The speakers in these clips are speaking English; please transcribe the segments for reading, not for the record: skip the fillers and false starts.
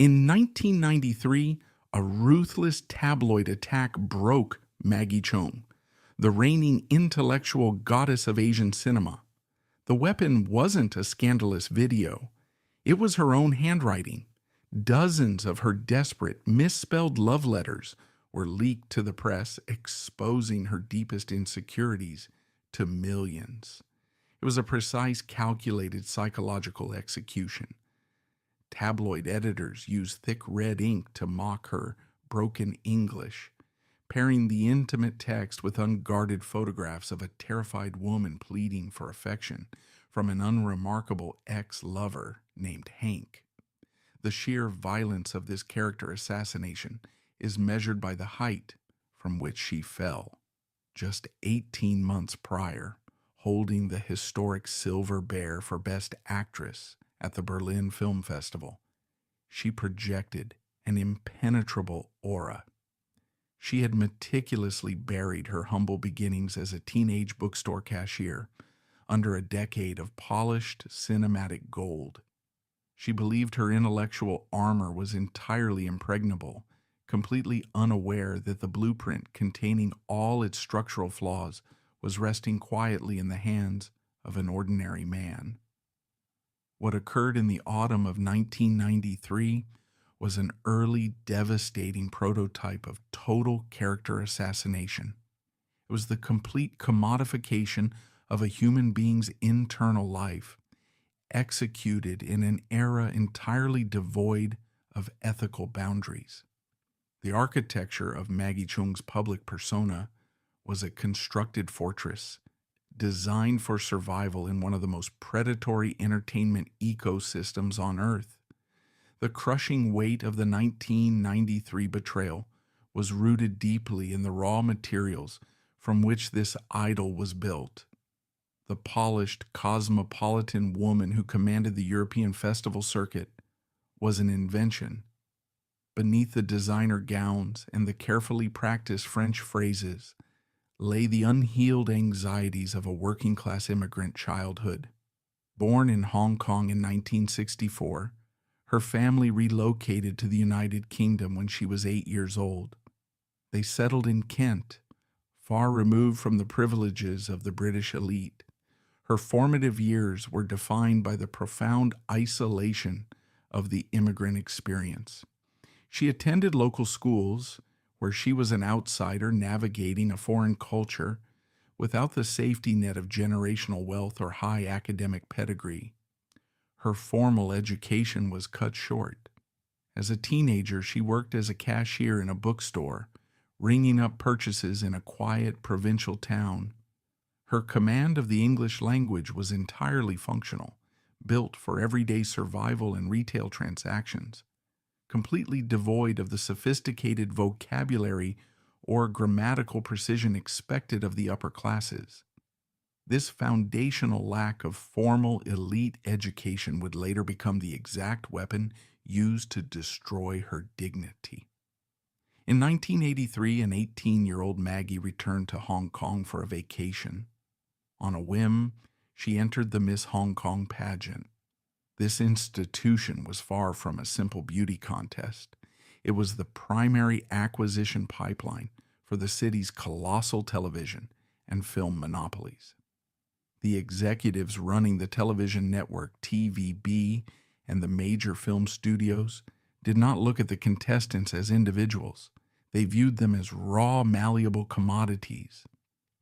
In 1993, a ruthless tabloid attack broke Maggie Cheung, the reigning intellectual goddess of Asian cinema. The weapon wasn't a scandalous video, it was her own handwriting. Dozens of her desperate, misspelled love letters were leaked to the press, exposing her deepest insecurities to millions. It was a precise, calculated psychological execution. Tabloid editors used thick red ink to mock her broken English, pairing the intimate text with unguarded photographs of a terrified woman pleading for affection from an unremarkable ex-lover named Hank. The sheer violence of this character assassination is measured by the height from which she fell, just 18 months prior, holding the historic Silver Bear for Best Actress at the Berlin Film Festival. She projected an impenetrable aura. She had meticulously buried her humble beginnings as a teenage bookstore cashier under a decade of polished cinematic gold. She believed her intellectual armor was entirely impregnable, completely unaware that the blueprint containing all its structural flaws was resting quietly in the hands of an ordinary man. What occurred in the autumn of 1993 was an early, devastating prototype of total character assassination. It was the complete commodification of a human being's internal life, executed in an era entirely devoid of ethical boundaries. The architecture of Maggie Cheung's public persona was a constructed fortress, designed for survival in one of the most predatory entertainment ecosystems on Earth. The crushing weight of the 1993 betrayal was rooted deeply in the raw materials from which this idol was built. The polished, cosmopolitan woman who commanded the European festival circuit was an invention. Beneath the designer gowns and the carefully practiced French phrases lay the unhealed anxieties of a working-class immigrant childhood. Born in Hong Kong in 1964, her family relocated to the United Kingdom when she was 8 years old. They settled in Kent, far removed from the privileges of the British elite. Her formative years were defined by the profound isolation of the immigrant experience. She attended local schools, where she was an outsider navigating a foreign culture without the safety net of generational wealth or high academic pedigree. Her formal education was cut short. As a teenager, she worked as a cashier in a bookstore, ringing up purchases in a quiet provincial town. Her command of the English language was entirely functional, built for everyday survival and retail transactions, completely devoid of the sophisticated vocabulary or grammatical precision expected of the upper classes. This foundational lack of formal elite education would later become the exact weapon used to destroy her dignity. In 1983, an 18-year-old Maggie returned to Hong Kong for a vacation. On a whim, she entered the Miss Hong Kong pageant. This institution was far from a simple beauty contest. It was the primary acquisition pipeline for the city's colossal television and film monopolies. The executives running the television network TVB and the major film studios did not look at the contestants as individuals. They viewed them as raw, malleable commodities.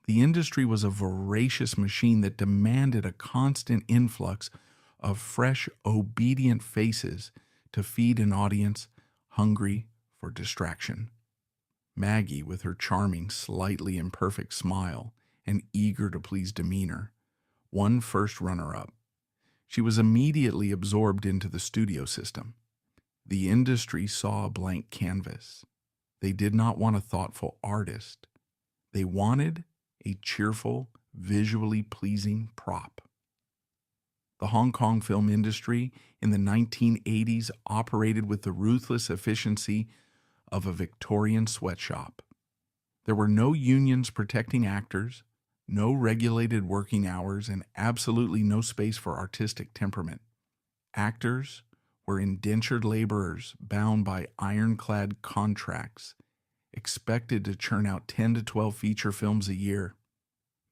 The industry was a voracious machine that demanded a constant influx of fresh, obedient faces to feed an audience hungry for distraction. Maggie, with her charming, slightly imperfect smile and eager-to-please demeanor, won first runner-up. She was immediately absorbed into the studio system. The industry saw a blank canvas. They did not want a thoughtful artist. They wanted a cheerful, visually pleasing prop. The Hong Kong film industry in the 1980s operated with the ruthless efficiency of a Victorian sweatshop. There were no unions protecting actors, no regulated working hours, and absolutely no space for artistic temperament. Actors were indentured laborers bound by ironclad contracts, expected to churn out 10 to 12 feature films a year.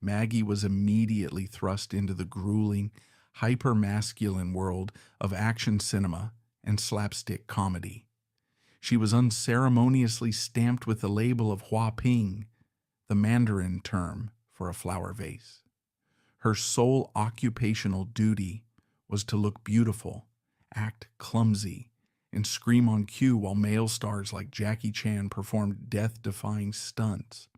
Maggie was immediately thrust into the grueling, hyper-masculine world of action cinema and slapstick comedy. She was unceremoniously stamped with the label of Hua Ping, the Mandarin term for a flower vase. Her sole occupational duty was to look beautiful, act clumsy, and scream on cue while male stars like Jackie Chan performed death-defying stunts.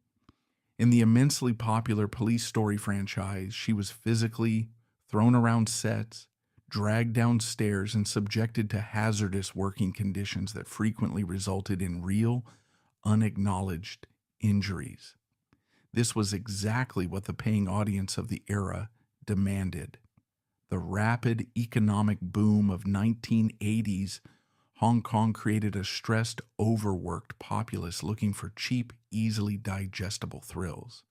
In the immensely popular Police Story franchise, she was physically thrown around sets, dragged downstairs, and subjected to hazardous working conditions that frequently resulted in real, unacknowledged injuries. This was exactly what the paying audience of the era demanded. The rapid economic boom of 1980s Hong Kong created a stressed, overworked populace looking for cheap, easily digestible thrills.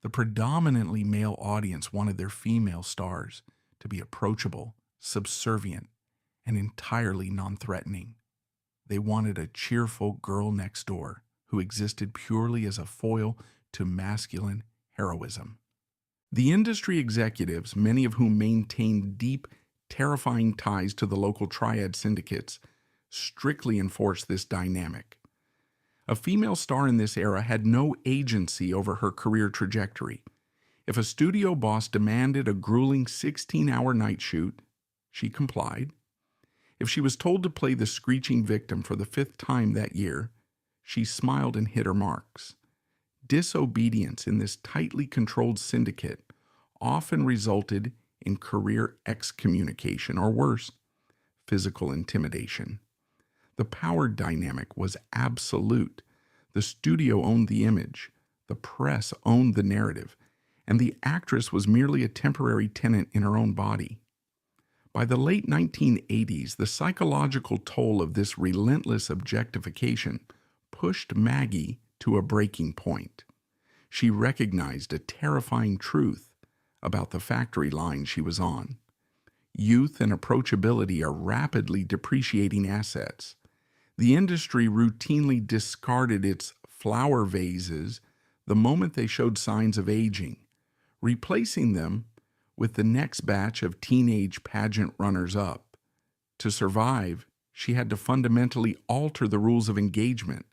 The predominantly male audience wanted their female stars to be approachable, subservient, and entirely non-threatening. They wanted a cheerful girl next door who existed purely as a foil to masculine heroism. The industry executives, many of whom maintained deep, terrifying ties to the local triad syndicates, strictly enforced this dynamic. A female star in this era had no agency over her career trajectory. If a studio boss demanded a grueling 16-hour night shoot, she complied. If she was told to play the screeching victim for the 5th time that year, she smiled and hit her marks. Disobedience in this tightly controlled syndicate often resulted in career excommunication, or worse, physical intimidation. The power dynamic was absolute. The studio owned the image, the press owned the narrative, and the actress was merely a temporary tenant in her own body. By the late 1980s, the psychological toll of this relentless objectification pushed Maggie to a breaking point. She recognized a terrifying truth about the factory line she was on. Youth and approachability are rapidly depreciating assets. The industry routinely discarded its flower vases the moment they showed signs of aging, replacing them with the next batch of teenage pageant runners-up. To survive, she had to fundamentally alter the rules of engagement.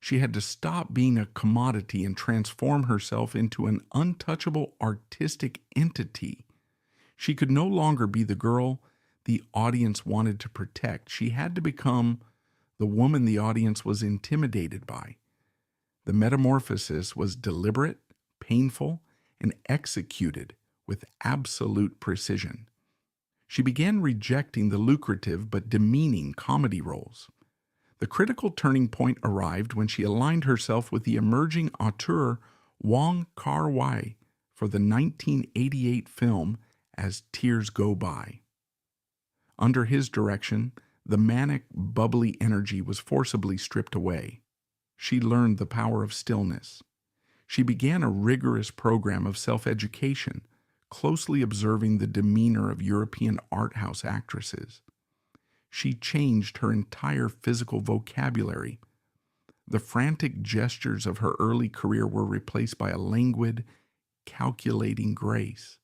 She had to stop being a commodity and transform herself into an untouchable artistic entity. She could no longer be the girl the audience wanted to protect. She had to become the woman the audience was intimidated by. The metamorphosis was deliberate, painful, and executed with absolute precision. She began rejecting the lucrative but demeaning comedy roles. The critical turning point arrived when she aligned herself with the emerging auteur Wong Kar-wai for the 1988 film As Tears Go By. Under his direction, the manic, bubbly energy was forcibly stripped away. She learned the power of stillness. She began a rigorous program of self-education, closely observing the demeanor of European art house actresses. She changed her entire physical vocabulary. The frantic gestures of her early career were replaced by a languid, calculating grace.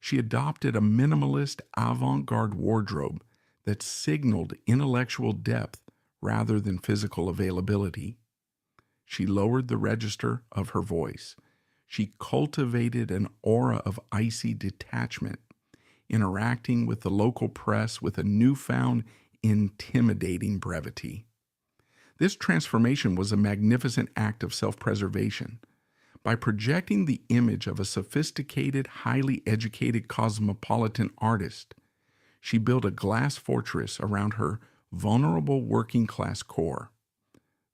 She adopted a minimalist, avant-garde wardrobe that signaled intellectual depth rather than physical availability. She lowered the register of her voice. She cultivated an aura of icy detachment, interacting with the local press with a newfound, intimidating brevity. This transformation was a magnificent act of self-preservation. By projecting the image of a sophisticated, highly educated cosmopolitan artist, she built a glass fortress around her vulnerable working-class core.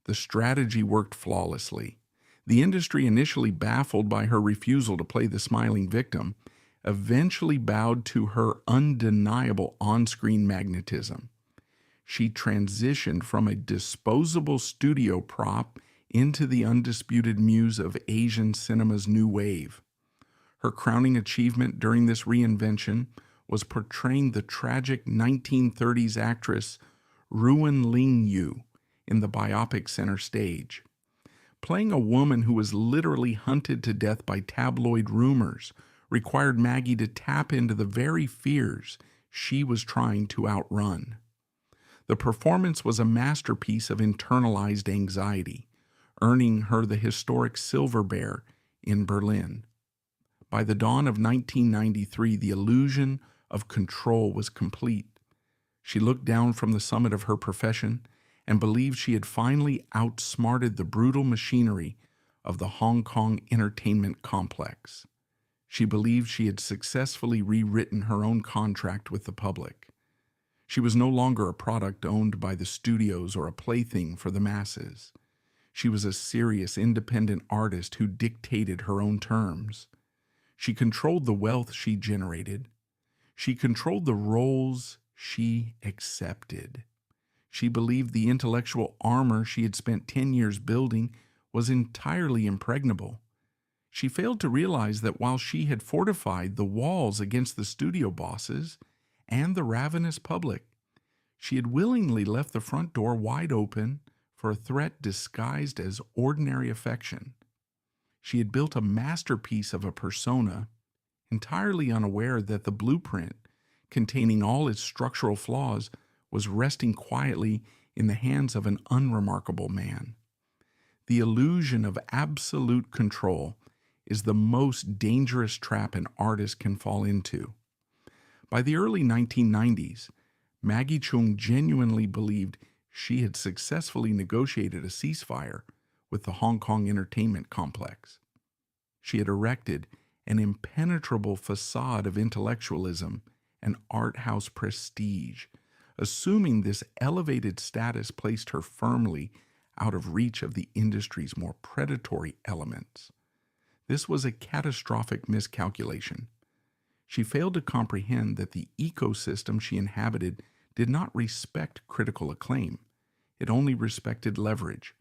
The strategy worked flawlessly. The industry, initially baffled by her refusal to play the smiling victim, eventually bowed to her undeniable on-screen magnetism. She transitioned from a disposable studio prop into the undisputed muse of Asian cinema's new wave. Her crowning achievement during this reinvention was portraying the tragic 1930s actress Ruan Ling Yu in the biopic center stage. Playing a woman who was literally hunted to death by tabloid rumors required Maggie to tap into the very fears she was trying to outrun. The performance was a masterpiece of internalized anxiety, earning her the historic Silver Bear in Berlin. By the dawn of 1993, the illusion of control was complete. She looked down from the summit of her profession and believed she had finally outsmarted the brutal machinery of the Hong Kong entertainment complex. She believed she had successfully rewritten her own contract with the public. She was no longer a product owned by the studios or a plaything for the masses. She was a serious, independent artist who dictated her own terms. She controlled the wealth she generated. She controlled the roles she accepted. She believed the intellectual armor she had spent 10 years building was entirely impregnable. She failed to realize that while she had fortified the walls against the studio bosses and the ravenous public, she had willingly left the front door wide open for a threat disguised as ordinary affection. She had built a masterpiece of a persona, entirely unaware that the blueprint, containing all its structural flaws, was resting quietly in the hands of an unremarkable man. The illusion of absolute control is the most dangerous trap an artist can fall into. By the early 1990s, Maggie Cheung genuinely believed she had successfully negotiated a ceasefire with the Hong Kong entertainment complex. She had erected an impenetrable facade of intellectualism and art house prestige, assuming this elevated status placed her firmly out of reach of the industry's more predatory elements. This was a catastrophic miscalculation. She failed to comprehend that the ecosystem she inhabited did not respect critical acclaim. It only respected leverage.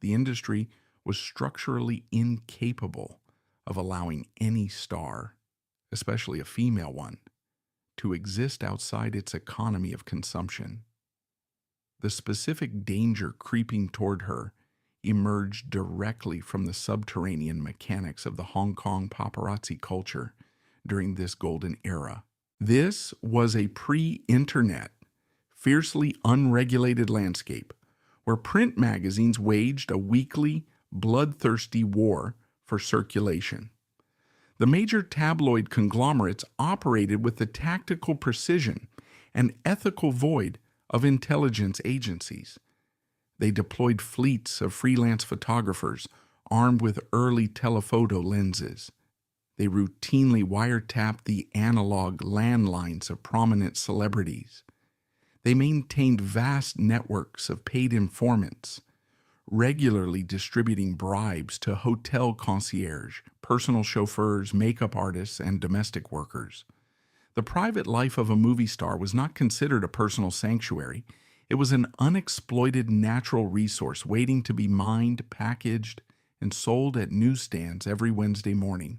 The industry was structurally incapable of allowing any star, especially a female one, to exist outside its economy of consumption. The specific danger creeping toward her emerged directly from the subterranean mechanics of the Hong Kong paparazzi culture during this golden era. This was a pre-internet, fiercely unregulated landscape where print magazines waged a weekly, bloodthirsty war for circulation. The major tabloid conglomerates operated with the tactical precision and ethical void of intelligence agencies. They deployed fleets of freelance photographers armed with early telephoto lenses. They routinely wiretapped the analog landlines of prominent celebrities. They maintained vast networks of paid informants, regularly distributing bribes to hotel concierge, personal chauffeurs, makeup artists, and domestic workers. The private life of a movie star was not considered a personal sanctuary. It was an unexploited natural resource waiting to be mined, packaged, and sold at newsstands every Wednesday morning.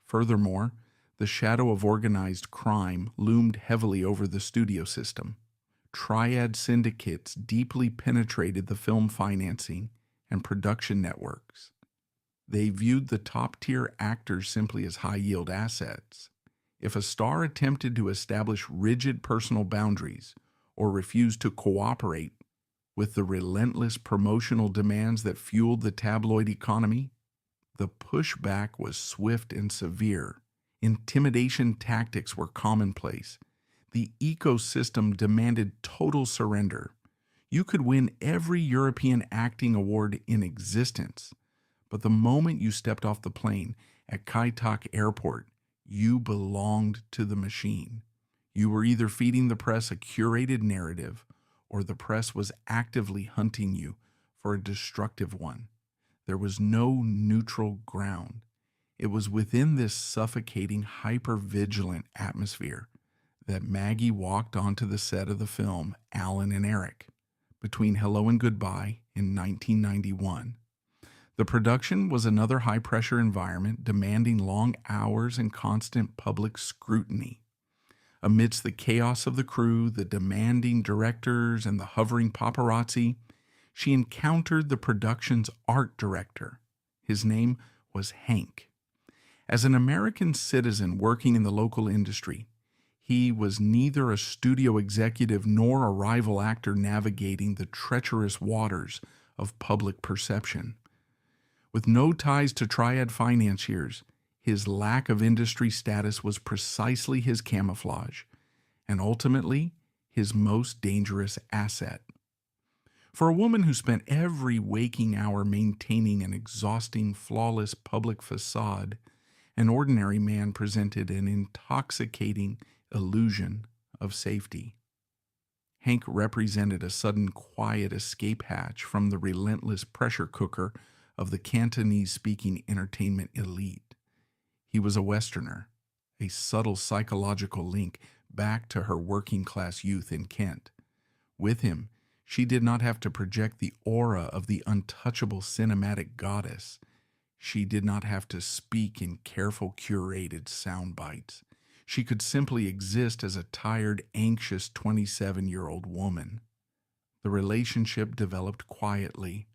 Furthermore, the shadow of organized crime loomed heavily over the studio system. Triad syndicates deeply penetrated the film financing and production networks. They viewed the top-tier actors simply as high-yield assets. If a star attempted to establish rigid personal boundaries or refused to cooperate with the relentless promotional demands that fueled the tabloid economy, the pushback was swift and severe. Intimidation tactics were commonplace. The ecosystem demanded total surrender. You could win every European acting award in existence, but the moment you stepped off the plane at Kai Tak Airport, you belonged to the machine. You were either feeding the press a curated narrative, or the press was actively hunting you for a destructive one. There was no neutral ground. It was within this suffocating, hyper-vigilant atmosphere that Maggie walked onto the set of the film Alan and Eric between Hello and Goodbye in 1991. The production was another high-pressure environment demanding long hours and constant public scrutiny. Amidst the chaos of the crew, the demanding directors, and the hovering paparazzi, she encountered the production's art director. His name was Hank. As an American citizen working in the local industry, he was neither a studio executive nor a rival actor navigating the treacherous waters of public perception. With no ties to triad financiers, his lack of industry status was precisely his camouflage, and ultimately his most dangerous asset. For a woman who spent every waking hour maintaining an exhausting, flawless public facade, an ordinary man presented an intoxicating illusion of safety. Hank represented a sudden quiet escape hatch from the relentless pressure cooker of the Cantonese-speaking entertainment elite. He was a Westerner, a subtle psychological link back to her working-class youth in Kent. With him, she did not have to project the aura of the untouchable cinematic goddess. She did not have to speak in careful, curated sound bites. She could simply exist as a tired, anxious 27-year-old woman. The relationship developed quietly,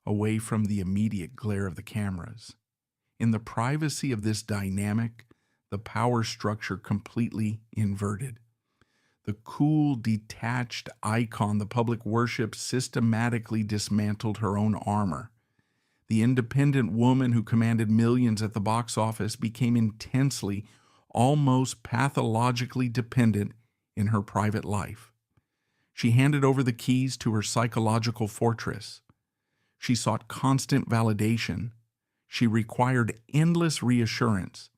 away from the immediate glare of the cameras. In the privacy of this dynamic, the power structure completely inverted. The cool, detached icon the public worshipped systematically dismantled her own armor. The independent woman who commanded millions at the box office became intensely, almost pathologically dependent in her private life. She handed over the keys to her psychological fortress. She sought constant validation. She required endless reassurance.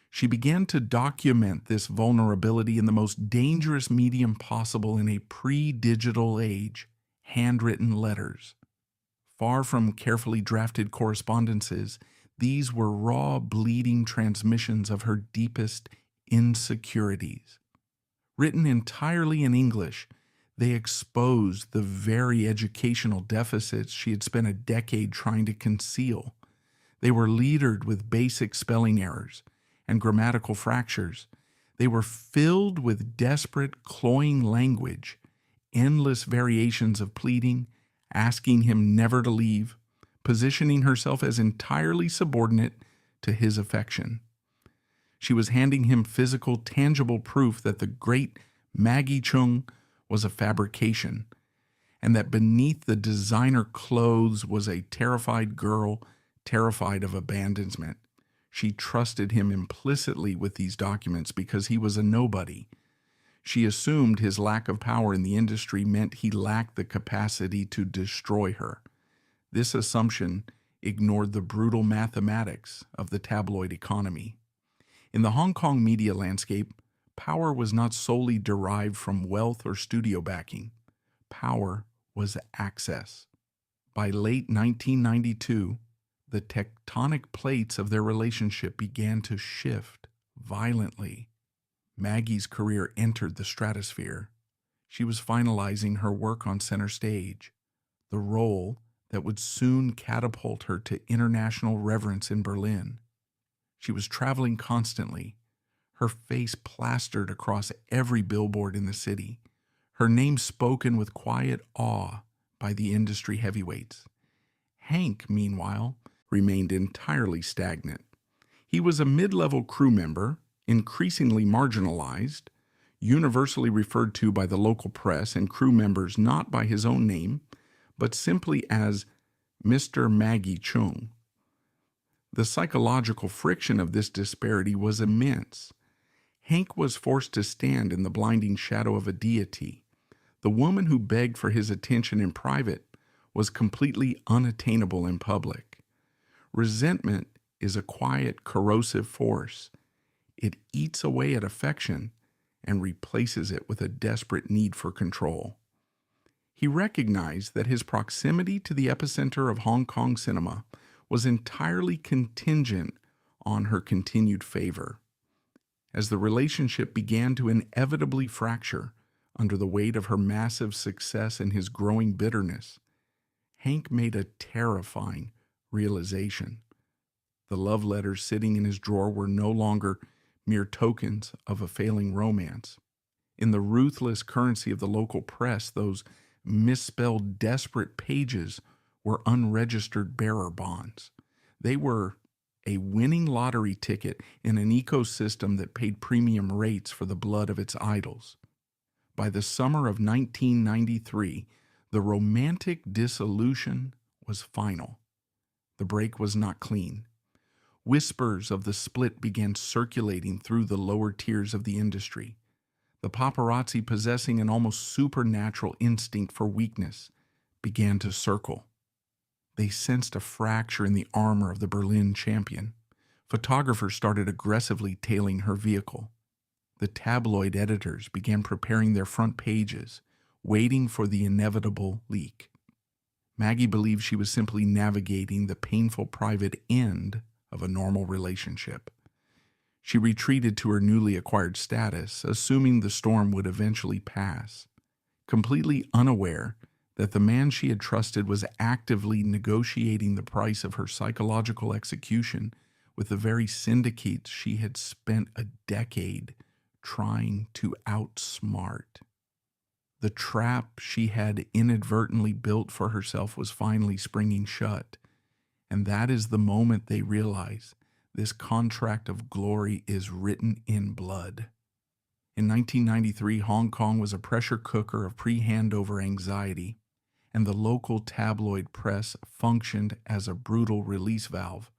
She began to document this vulnerability in the most dangerous medium possible in a pre-digital age, handwritten letters. Far from carefully drafted correspondences, these were raw, bleeding transmissions of her deepest insecurities. Written entirely in English, they exposed the very educational deficits she had spent a decade trying to conceal. They were littered with basic spelling errors and grammatical fractures. They were filled with desperate, cloying language, endless variations of pleading, asking him never to leave, positioning herself as entirely subordinate to his affection. She was handing him physical, tangible proof that the great Maggie Cheung was a fabrication, and that beneath the designer clothes was a terrified girl, terrified of abandonment. She trusted him implicitly with these documents because he was a nobody. She assumed his lack of power in the industry meant he lacked the capacity to destroy her. This assumption ignored the brutal mathematics of the tabloid economy. In the Hong Kong media landscape, power was not solely derived from wealth or studio backing. Power was access. By late 1992, the tectonic plates of their relationship began to shift violently. Maggie's career entered the stratosphere. She was finalizing her work on center stage, the role that would soon catapult her to international reverence in Berlin. She was traveling constantly, her face plastered across every billboard in the city, her name spoken with quiet awe by the industry heavyweights. Hank, meanwhile, remained entirely stagnant. He was a mid-level crew member, increasingly marginalized, universally referred to by the local press and crew members not by his own name, but simply as Mr. Maggie Cheung. The psychological friction of this disparity was immense. Hank was forced to stand in the blinding shadow of a deity. The woman who begged for his attention in private was completely unattainable in public. Resentment is a quiet, corrosive force. It eats away at affection and replaces it with a desperate need for control. He recognized that his proximity to the epicenter of Hong Kong cinema was entirely contingent on her continued favor. As the relationship began to inevitably fracture under the weight of her massive success and his growing bitterness, Hank made a terrifying realization. The love letters sitting in his drawer were no longer mere tokens of a failing romance. In the ruthless currency of the local press, those misspelled desperate pages were unregistered bearer bonds. They were a winning lottery ticket in an ecosystem that paid premium rates for the blood of its idols. By the summer of 1993, the romantic dissolution was final. The break was not clean. Whispers of the split began circulating through the lower tiers of the industry. The paparazzi, possessing an almost supernatural instinct for weakness, began to circle. They sensed a fracture in the armor of the Berlin champion. Photographers started aggressively tailing her vehicle. The tabloid editors began preparing their front pages, waiting for the inevitable leak. Maggie believed she was simply navigating the painful private end of a normal relationship. She retreated to her newly acquired status, assuming the storm would eventually pass, completely unaware that the man she had trusted was actively negotiating the price of her psychological execution with the very syndicates she had spent a decade trying to outsmart. The trap she had inadvertently built for herself was finally springing shut, and that is the moment they realize this contract of glory is written in blood. In 1993, Hong Kong was a pressure cooker of pre-handover anxiety, and the local tabloid press functioned as a brutal release valve.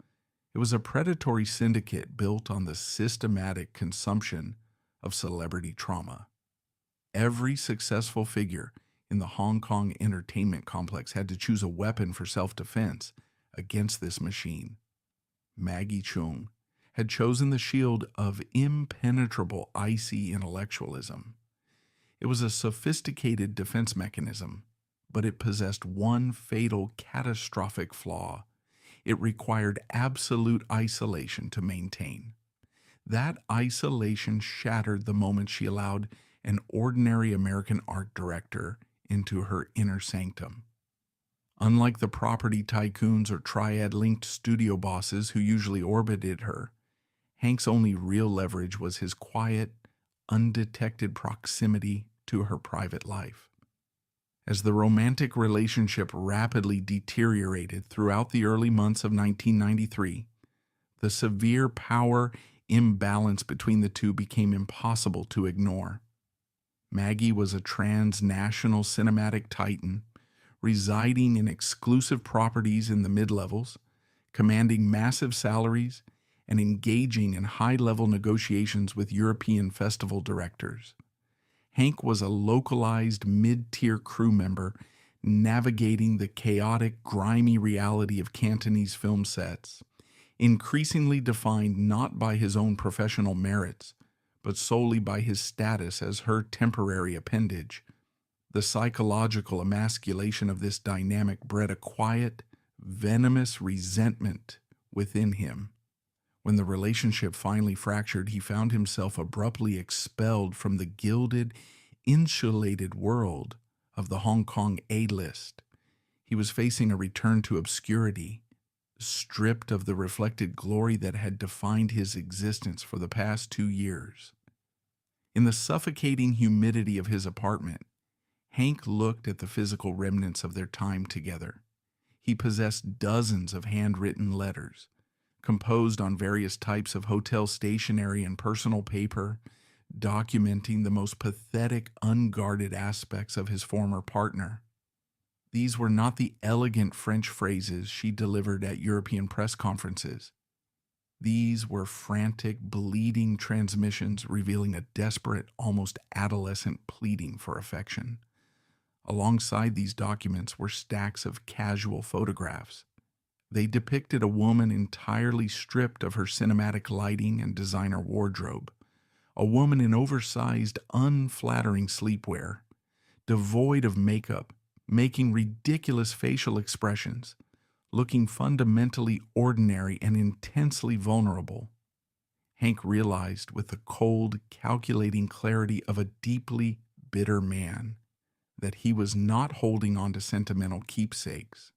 It was a predatory syndicate built on the systematic consumption of celebrity trauma. Every successful figure in the Hong Kong entertainment complex had to choose a weapon for self-defense against this machine. Maggie Cheung had chosen the shield of impenetrable icy intellectualism. It was a sophisticated defense mechanism, but it possessed one fatal, catastrophic flaw. It required absolute isolation to maintain. That isolation shattered the moment she allowed an ordinary American art director into her inner sanctum. Unlike the property tycoons or triad-linked studio bosses who usually orbited her, Hank's only real leverage was his quiet, undetected proximity to her private life. As the romantic relationship rapidly deteriorated throughout the early months of 1993, the severe power imbalance between the two became impossible to ignore. Maggie was a transnational cinematic titan, residing in exclusive properties in the mid-levels, commanding massive salaries, and engaging in high-level negotiations with European festival directors. Hank was a localized mid-tier crew member navigating the chaotic, grimy reality of Cantonese film sets, increasingly defined not by his own professional merits, but solely by his status as her temporary appendage. The psychological emasculation of this dynamic bred a quiet, venomous resentment within him. When the relationship finally fractured, he found himself abruptly expelled from the gilded, insulated world of the Hong Kong A-list. He was facing a return to obscurity, stripped of the reflected glory that had defined his existence for the past 2 years. In the suffocating humidity of his apartment, Hank looked at the physical remnants of their time together. He possessed dozens of handwritten letters, composed on various types of hotel stationery and personal paper, documenting the most pathetic, unguarded aspects of his former partner. These were not the elegant French phrases she delivered at European press conferences. These were frantic, bleeding transmissions revealing a desperate, almost adolescent pleading for affection. Alongside these documents were stacks of casual photographs. They depicted a woman entirely stripped of her cinematic lighting and designer wardrobe, a woman in oversized, unflattering sleepwear, devoid of makeup, making ridiculous facial expressions, looking fundamentally ordinary and intensely vulnerable. Hank realized with the cold, calculating clarity of a deeply bitter man that he was not holding on to sentimental keepsakes.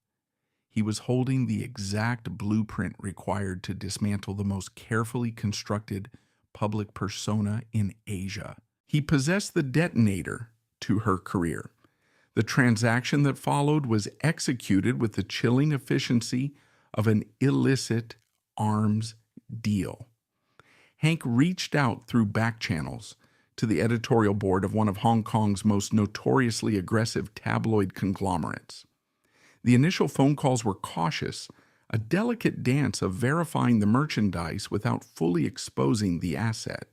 He was holding the exact blueprint required to dismantle the most carefully constructed public persona in Asia. He possessed the detonator to her career. The transaction that followed was executed with the chilling efficiency of an illicit arms deal. Hank reached out through back channels to the editorial board of one of Hong Kong's most notoriously aggressive tabloid conglomerates. The initial phone calls were cautious, a delicate dance of verifying the merchandise without fully exposing the asset.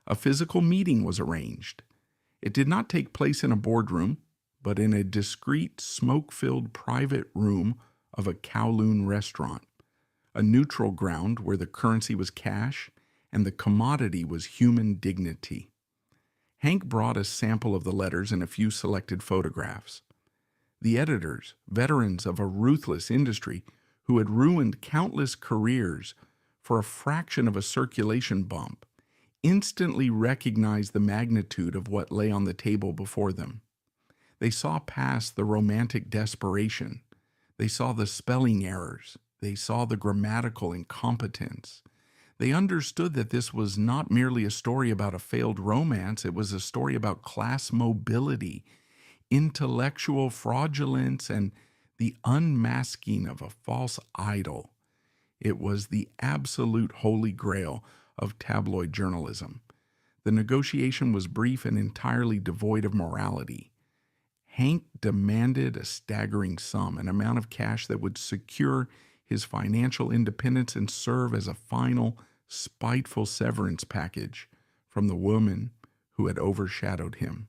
A physical meeting was arranged. It did not take place in a boardroom, but in a discreet, smoke-filled private room of a Kowloon restaurant, a neutral ground where the currency was cash and the commodity was human dignity. Hank brought a sample of the letters and a few selected photographs. The editors, veterans of a ruthless industry who had ruined countless careers for a fraction of a circulation bump, instantly recognized the magnitude of what lay on the table before them. They saw past the romantic desperation. They saw the spelling errors. They saw the grammatical incompetence. They understood that this was not merely a story about a failed romance, it was a story about class mobility, intellectual fraudulence, and the unmasking of a false idol. It was the absolute holy grail of tabloid journalism. The negotiation was brief and entirely devoid of morality. Hank demanded a staggering sum, an amount of cash that would secure his financial independence and serve as a final, spiteful severance package from the woman who had overshadowed him.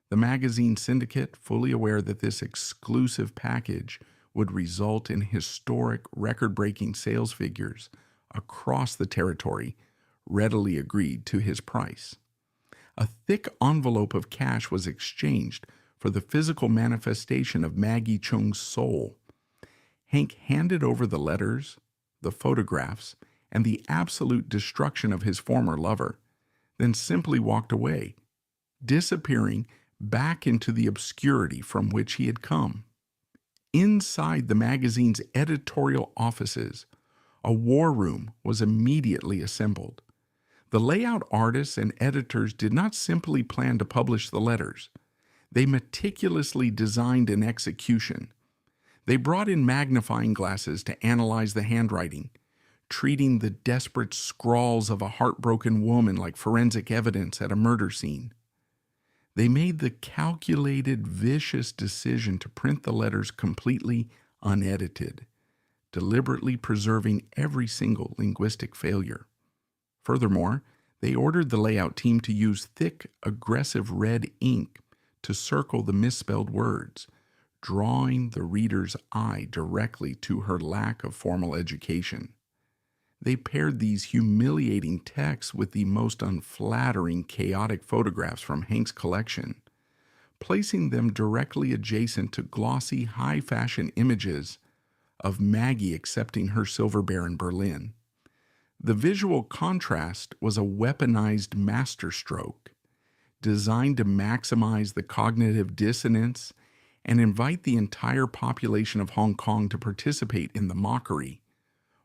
The magazine syndicate, fully aware that this exclusive package would result in historic, record-breaking sales figures across the territory, readily agreed to his price. A thick envelope of cash was exchanged for the physical manifestation of Maggie Cheung's soul. Hank handed over the letters, the photographs, and the absolute destruction of his former lover, then simply walked away, disappearing back into the obscurity from which he had come. Inside the magazine's editorial offices, a war room was immediately assembled. The layout artists and editors did not simply plan to publish the letters. They meticulously designed an execution. They brought in magnifying glasses to analyze the handwriting, treating the desperate scrawls of a heartbroken woman like forensic evidence at a murder scene. They made the calculated, vicious decision to print the letters completely unedited, deliberately preserving every single linguistic failure. Furthermore, they ordered the layout team to use thick, aggressive red ink to circle the misspelled words, drawing the reader's eye directly to her lack of formal education. They paired these humiliating texts with the most unflattering, chaotic photographs from Hank's collection, placing them directly adjacent to glossy, high-fashion images of Maggie accepting her silver bear in Berlin. The visual contrast was a weaponized masterstroke, designed to maximize the cognitive dissonance and invite the entire population of Hong Kong to participate in the mockery,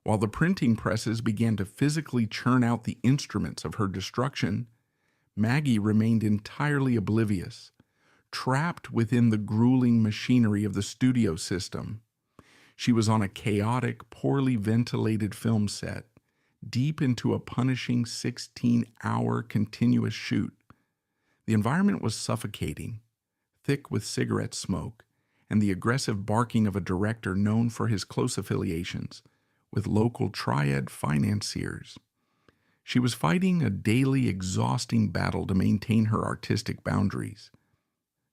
while the printing presses began to physically churn out the instruments of her destruction. Maggie remained entirely oblivious, trapped within the grueling machinery of the studio system. She was on a chaotic, poorly ventilated film set, deep into a punishing 16-hour continuous shoot. The environment was suffocating, thick with cigarette smoke, and the aggressive barking of a director known for his close affiliations with local triad financiers. She was fighting a daily exhausting battle to maintain her artistic boundaries.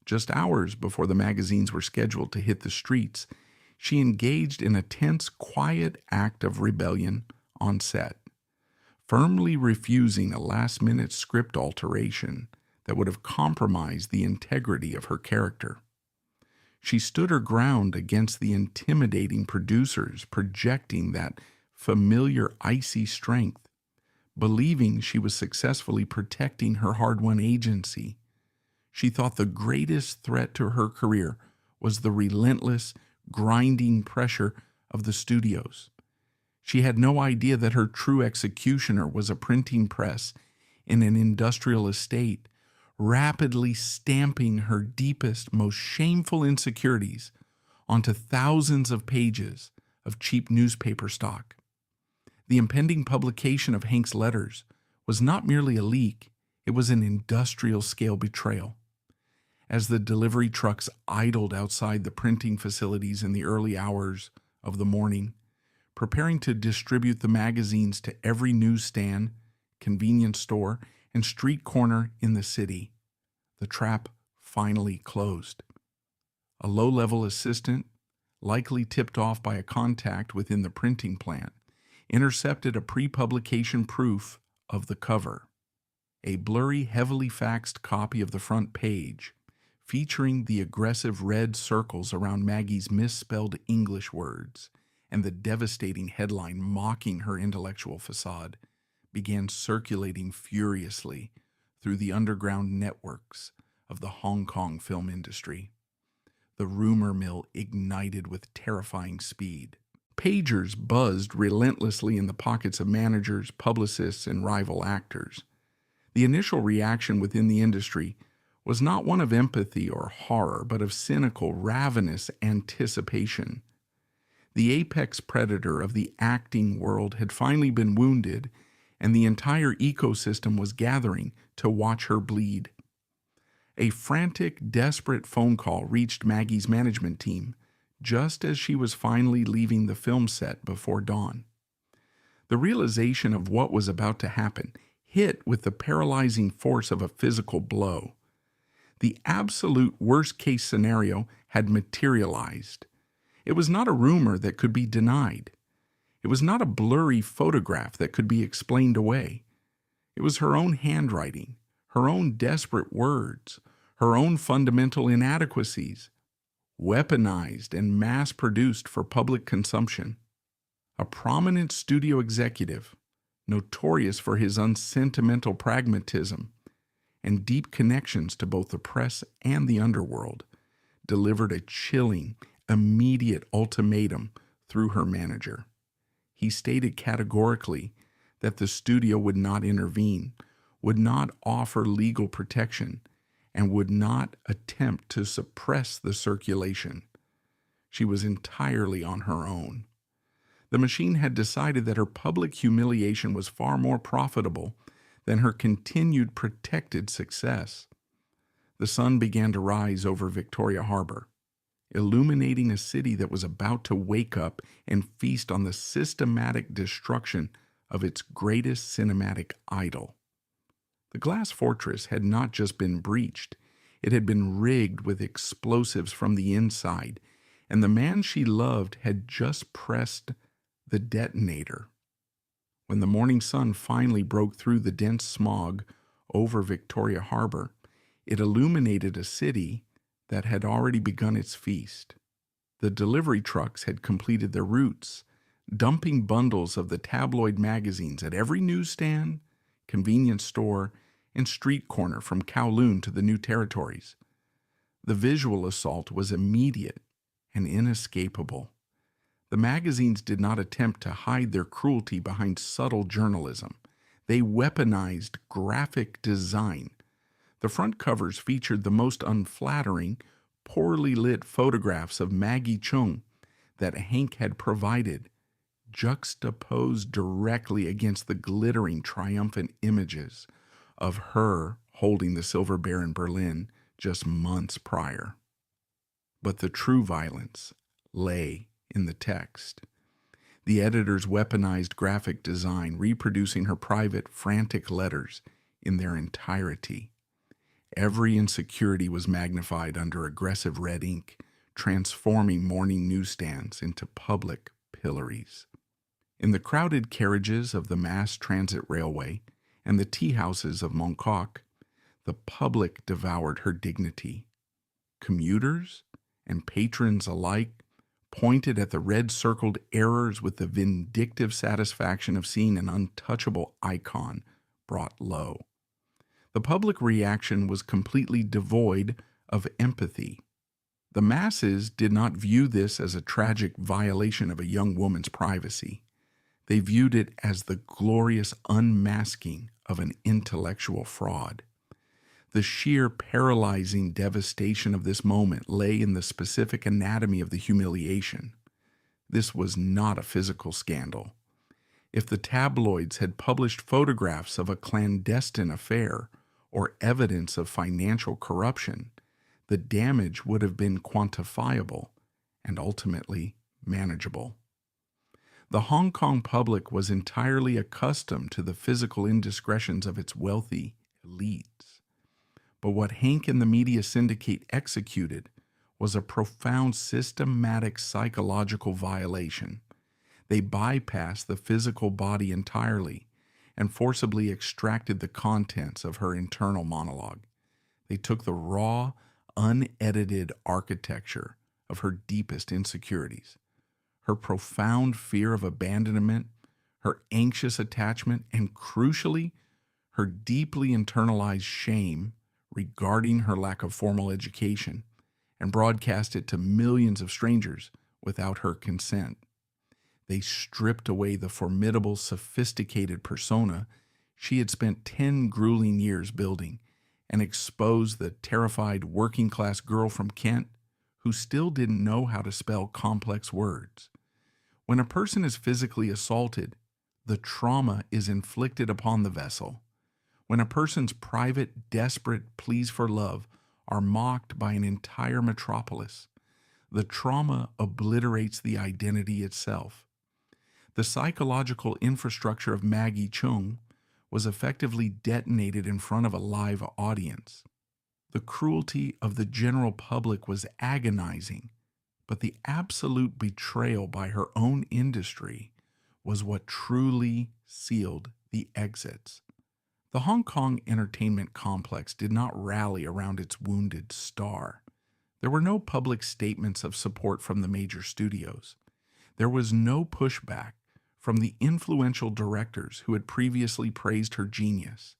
Just hours before the magazines were scheduled to hit the streets, she engaged in a tense, quiet act of rebellion on set, firmly refusing a last-minute script alteration that would have compromised the integrity of her character. She stood her ground against the intimidating producers projecting that familiar icy strength, believing she was successfully protecting her hard-won agency. She thought the greatest threat to her career was the relentless, grinding pressure of the studios. She had no idea that her true executioner was a printing press in an industrial estate rapidly stamping her deepest, most shameful insecurities onto thousands of pages of cheap newspaper stock. The impending publication of Hank's letters was not merely a leak, it was an industrial-scale betrayal. As the delivery trucks idled outside the printing facilities in the early hours of the morning, preparing to distribute the magazines to every newsstand, convenience store, and street corner in the city, the trap finally closed. A low-level assistant, likely tipped off by a contact within the printing plant, intercepted a pre-publication proof of the cover, a blurry, heavily faxed copy of the front page, featuring the aggressive red circles around Maggie's misspelled English words and the devastating headline mocking her intellectual facade, began circulating furiously through the underground networks of the Hong Kong film industry. The rumor mill ignited with terrifying speed. Pagers buzzed relentlessly in the pockets of managers, publicists, and rival actors. The initial reaction within the industry was not one of empathy or horror, but of cynical, ravenous anticipation. The apex predator of the acting world had finally been wounded, and the entire ecosystem was gathering to watch her bleed. A frantic, desperate phone call reached Maggie's management team just as she was finally leaving the film set before dawn. The realization of what was about to happen hit with the paralyzing force of a physical blow. The absolute worst-case scenario had materialized. It was not a rumor that could be denied. It was not a blurry photograph that could be explained away. It was her own handwriting, her own desperate words, her own fundamental inadequacies, weaponized and mass-produced for public consumption. A prominent studio executive, notorious for his unsentimental pragmatism and deep connections to both the press and the underworld, delivered a chilling, immediate ultimatum through her manager. He stated categorically that the studio would not intervene, would not offer legal protection, and would not attempt to suppress the circulation. She was entirely on her own. The machine had decided that her public humiliation was far more profitable than her continued protected success. The sun began to rise over Victoria Harbor, illuminating a city that was about to wake up and feast on the systematic destruction of its greatest cinematic idol. The glass fortress had not just been breached, it had been rigged with explosives from the inside, and the man she loved had just pressed the detonator. When the morning sun finally broke through the dense smog over Victoria Harbor, it illuminated a city that had already begun its feast. The delivery trucks had completed their routes, dumping bundles of the tabloid magazines at every newsstand, convenience store, and street corner from Kowloon to the New Territories. The visual assault was immediate and inescapable. The magazines did not attempt to hide their cruelty behind subtle journalism. They weaponized graphic design. The front covers featured the most unflattering, poorly lit photographs of Maggie Cheung that Hank had provided, juxtaposed directly against the glittering, triumphant images of her holding the silver bear in Berlin just months prior. But the true violence lay in the text. The editors weaponized graphic design, reproducing her private, frantic letters in their entirety. Every insecurity was magnified under aggressive red ink, transforming morning newsstands into public pillories. In the crowded carriages of the mass transit railway and the tea houses of Mongkok, the public devoured her dignity. Commuters and patrons alike pointed at the red-circled errors with the vindictive satisfaction of seeing an untouchable icon brought low. The public reaction was completely devoid of empathy. The masses did not view this as a tragic violation of a young woman's privacy. They viewed it as the glorious unmasking of an intellectual fraud. The sheer paralyzing devastation of this moment lay in the specific anatomy of the humiliation. This was not a physical scandal. If the tabloids had published photographs of a clandestine affair or evidence of financial corruption, the damage would have been quantifiable and ultimately manageable. The Hong Kong public was entirely accustomed to the physical indiscretions of its wealthy elites. But what Hank and the media syndicate executed was a profound systematic psychological violation. They bypassed the physical body entirely and forcibly extracted the contents of her internal monologue. They took the raw, unedited architecture of her deepest insecurities, her profound fear of abandonment, her anxious attachment, and crucially, her deeply internalized shame regarding her lack of formal education, and broadcast it to millions of strangers without her consent. They stripped away the formidable, sophisticated persona she had spent 10 grueling years building and exposed the terrified working-class girl from Kent who still didn't know how to spell complex words. When a person is physically assaulted, the trauma is inflicted upon the vessel. When a person's private, desperate pleas for love are mocked by an entire metropolis, the trauma obliterates the identity itself. The psychological infrastructure of Maggie Cheung was effectively detonated in front of a live audience. The cruelty of the general public was agonizing, but the absolute betrayal by her own industry was what truly sealed the exits. The Hong Kong entertainment complex did not rally around its wounded star. There were no public statements of support from the major studios. There was no pushback from the influential directors who had previously praised her genius.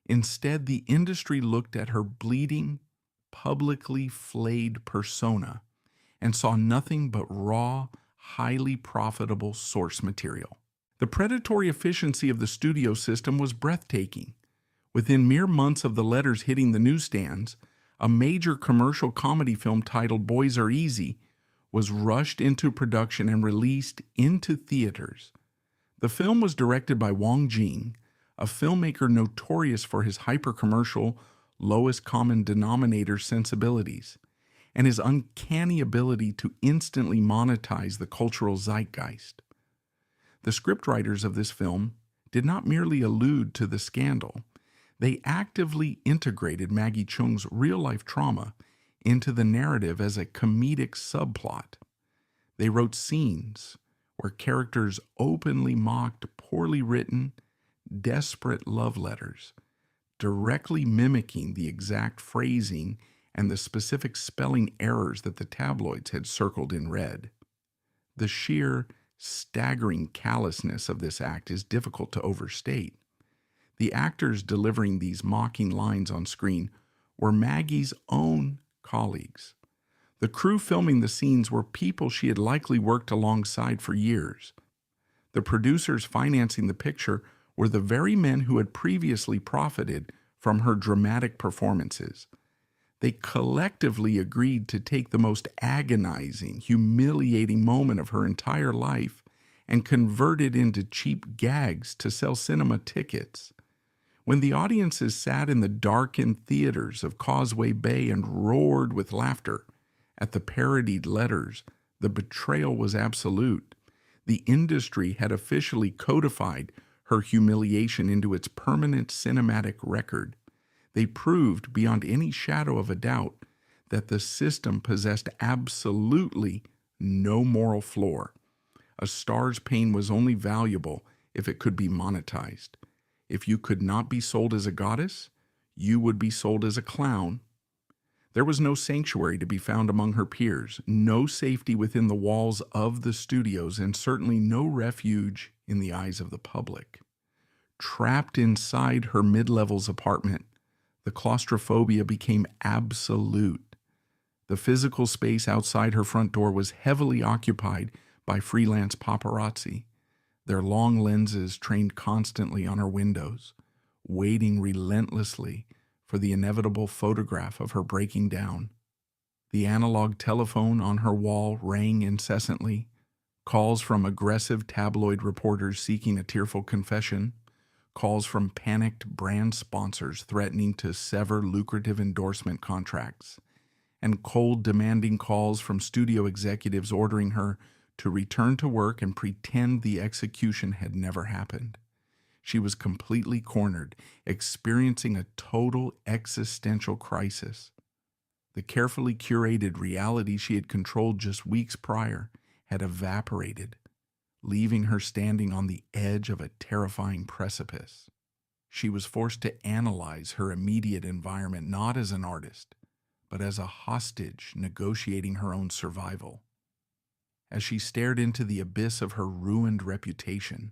Instead, the industry looked at her bleeding, publicly flayed persona and saw nothing but raw, highly profitable source material. The predatory efficiency of the studio system was breathtaking. Within mere months of the letters hitting the newsstands, a major commercial comedy film titled Boys Are Easy was rushed into production and released into theaters. The film was directed by Wong Jing, a filmmaker notorious for his hyper-commercial, lowest common denominator sensibilities, and his uncanny ability to instantly monetize the cultural zeitgeist. The scriptwriters of this film did not merely allude to the scandal, they actively integrated Maggie Cheung's real-life trauma into the narrative as a comedic subplot. They wrote scenes where characters openly mocked poorly written, desperate love letters, directly mimicking the exact phrasing and the specific spelling errors that the tabloids had circled in red. The sheer, staggering callousness of this act is difficult to overstate. The actors delivering these mocking lines on screen were Maggie's own colleagues. The crew filming the scenes were people she had likely worked alongside for years. The producers financing the picture were the very men who had previously profited from her dramatic performances. They collectively agreed to take the most agonizing, humiliating moment of her entire life and convert it into cheap gags to sell cinema tickets. When the audiences sat in the darkened theaters of Causeway Bay and roared with laughter at the parodied letters, the betrayal was absolute. The industry had officially codified her humiliation into its permanent cinematic record. They proved beyond any shadow of a doubt that the system possessed absolutely no moral floor. A star's pain was only valuable if it could be monetized. If you could not be sold as a goddess, you would be sold as a clown. There was no sanctuary to be found among her peers, no safety within the walls of the studios, and certainly no refuge in the eyes of the public. Trapped inside her mid-levels apartment, the claustrophobia became absolute. The physical space outside her front door was heavily occupied by freelance paparazzi, their long lenses trained constantly on her windows, waiting relentlessly for the inevitable photograph of her breaking down. The analog telephone on her wall rang incessantly, calls from aggressive tabloid reporters seeking a tearful confession, calls from panicked brand sponsors threatening to sever lucrative endorsement contracts, and cold demanding calls from studio executives ordering her to return to work and pretend the execution had never happened. She was completely cornered, experiencing a total existential crisis. The carefully curated reality she had controlled just weeks prior had evaporated, leaving her standing on the edge of a terrifying precipice. She was forced to analyze her immediate environment not as an artist, but as a hostage negotiating her own survival. As she stared into the abyss of her ruined reputation,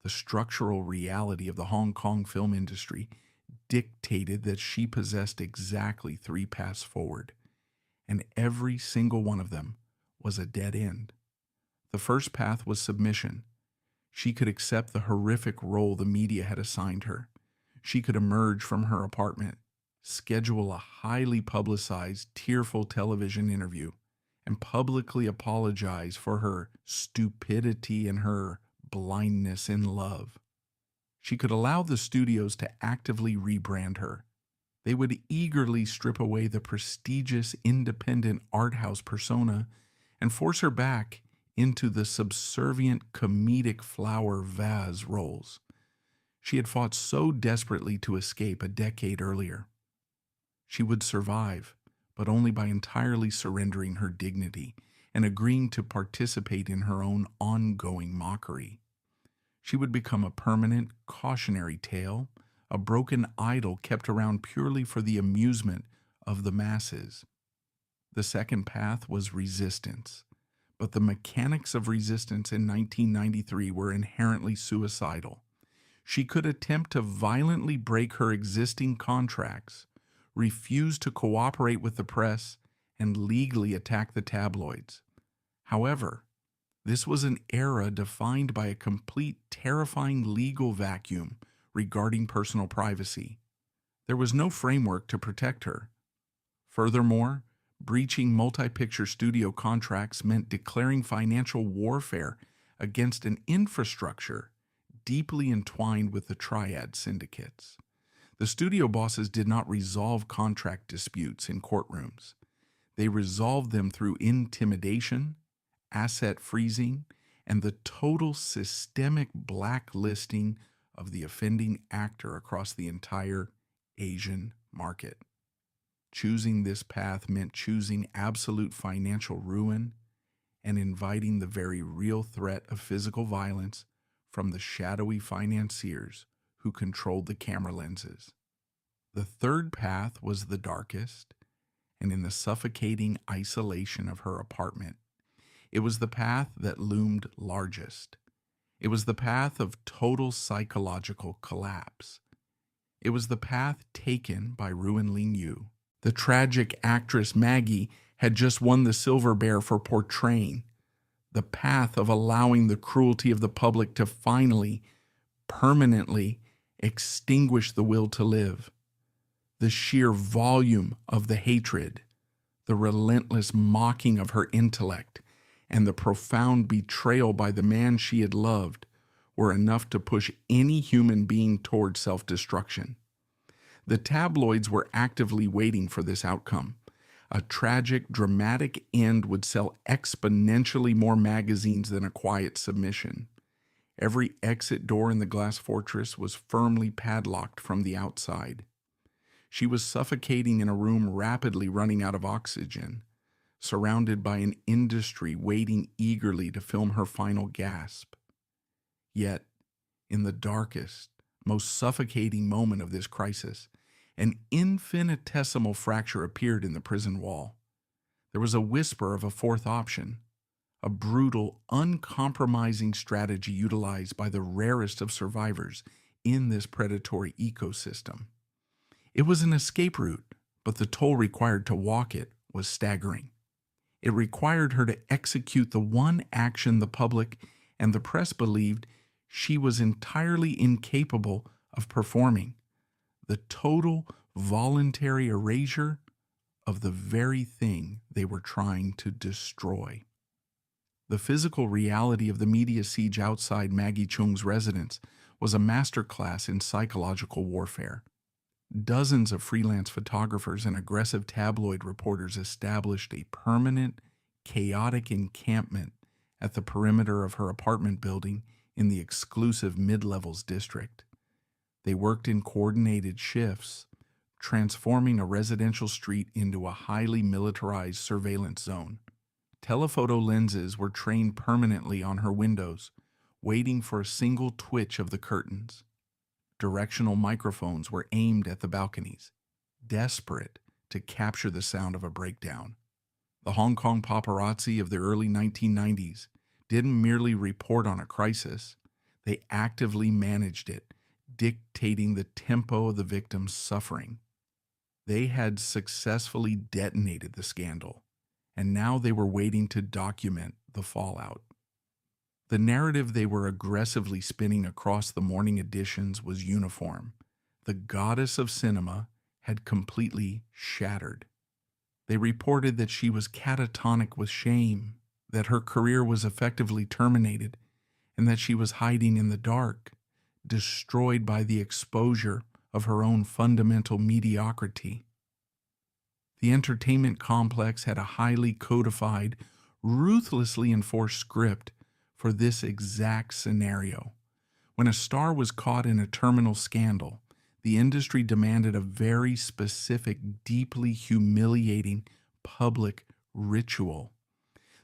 the structural reality of the Hong Kong film industry dictated that she possessed exactly 3 paths forward, and every single one of them was a dead end. The first path was submission. She could accept the horrific role the media had assigned her. She could emerge from her apartment, schedule a highly publicized, tearful television interview, and publicly apologize for her stupidity and her blindness in love. She could allow the studios to actively rebrand her. They would eagerly strip away the prestigious independent art house persona and force her back into the subservient comedic flower vase roles she had fought so desperately to escape a decade earlier. She would survive, but only by entirely surrendering her dignity and agreeing to participate in her own ongoing mockery. She would become a permanent cautionary tale, a broken idol kept around purely for the amusement of the masses. The second path was resistance, but the mechanics of resistance in 1993 were inherently suicidal. She could attempt to violently break her existing contracts, refuse to cooperate with the press, and legally attack the tabloids. However, this was an era defined by a complete, terrifying legal vacuum regarding personal privacy. There was no framework to protect her. Furthermore, breaching multi-picture studio contracts meant declaring financial warfare against an infrastructure deeply entwined with the triad syndicates. The studio bosses did not resolve contract disputes in courtrooms. They resolved them through intimidation, asset freezing, and the total systemic blacklisting of the offending actor across the entire Asian market. Choosing this path meant choosing absolute financial ruin and inviting the very real threat of physical violence from the shadowy financiers who controlled the camera lenses. The third path was the darkest, and in the suffocating isolation of her apartment, it was the path that loomed largest. It was the path of total psychological collapse. It was the path taken by Ruan Ling Yu. The tragic actress Maggie had just won the Silver Bear for portraying. The path of allowing the cruelty of the public to finally, permanently extinguish the will to live. The sheer volume of the hatred, the relentless mocking of her intellect, and the profound betrayal by the man she had loved were enough to push any human being toward self-destruction. The tabloids were actively waiting for this outcome. A tragic, dramatic end would sell exponentially more magazines than a quiet submission. Every exit door in the glass fortress was firmly padlocked from the outside. She was suffocating in a room rapidly running out of oxygen, surrounded by an industry waiting eagerly to film her final gasp. Yet, in the darkest, most suffocating moment of this crisis, an infinitesimal fracture appeared in the prison wall. There was a whisper of a fourth option, a brutal, uncompromising strategy utilized by the rarest of survivors in this predatory ecosystem. It was an escape route, but the toll required to walk it was staggering. It required her to execute the one action the public and the press believed she was entirely incapable of performing: the total, voluntary erasure of the very thing they were trying to destroy. The physical reality of the media siege outside Maggie Cheung's residence was a masterclass in psychological warfare. Dozens of freelance photographers and aggressive tabloid reporters established a permanent, chaotic encampment at the perimeter of her apartment building in the exclusive mid-levels district. They worked in coordinated shifts, transforming a residential street into a highly militarized surveillance zone. Telephoto lenses were trained permanently on her windows, waiting for a single twitch of the curtains. Directional microphones were aimed at the balconies, desperate to capture the sound of a breakdown. The Hong Kong paparazzi of the early 1990s didn't merely report on a crisis, they actively managed it, dictating the tempo of the victim's suffering. They had successfully detonated the scandal, and now they were waiting to document the fallout. The narrative they were aggressively spinning across the morning editions was uniform. The goddess of cinema had completely shattered. They reported that she was catatonic with shame, that her career was effectively terminated, and that she was hiding in the dark, destroyed by the exposure of her own fundamental mediocrity. The entertainment complex had a highly codified, ruthlessly enforced script for this exact scenario. When a star was caught in a terminal scandal, the industry demanded a very specific, deeply humiliating public ritual.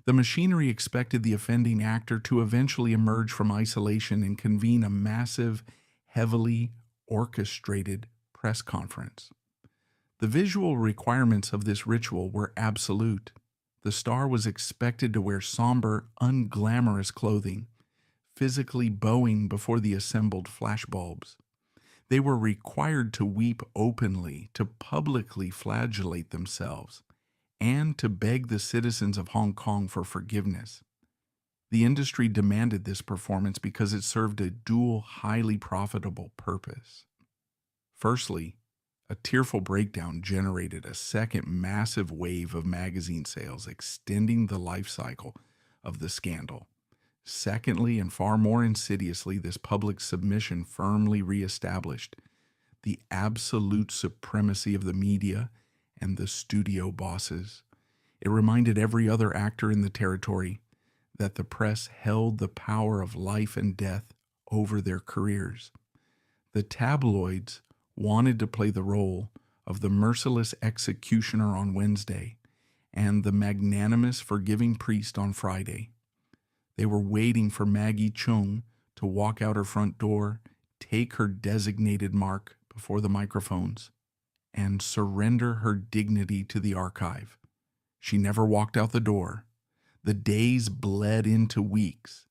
The machinery expected the offending actor to eventually emerge from isolation and convene a massive, heavily orchestrated press conference. The visual requirements of this ritual were absolute. The star was expected to wear somber, unglamorous clothing, physically bowing before the assembled flashbulbs. They were required to weep openly, to publicly flagellate themselves, and to beg the citizens of Hong Kong for forgiveness. The industry demanded this performance because it served a dual, highly profitable purpose. Firstly, a tearful breakdown generated a second massive wave of magazine sales, extending the life cycle of the scandal. Secondly, and far more insidiously, this public submission firmly reestablished the absolute supremacy of the media and the studio bosses. It reminded every other actor in the territory that the press held the power of life and death over their careers. The tabloids wanted to play the role of the merciless executioner on Wednesday and the magnanimous forgiving priest on Friday. They were waiting for Maggie Cheung to walk out her front door, take her designated mark before the microphones, and surrender her dignity to the archive. She never walked out the door. The days bled into weeks,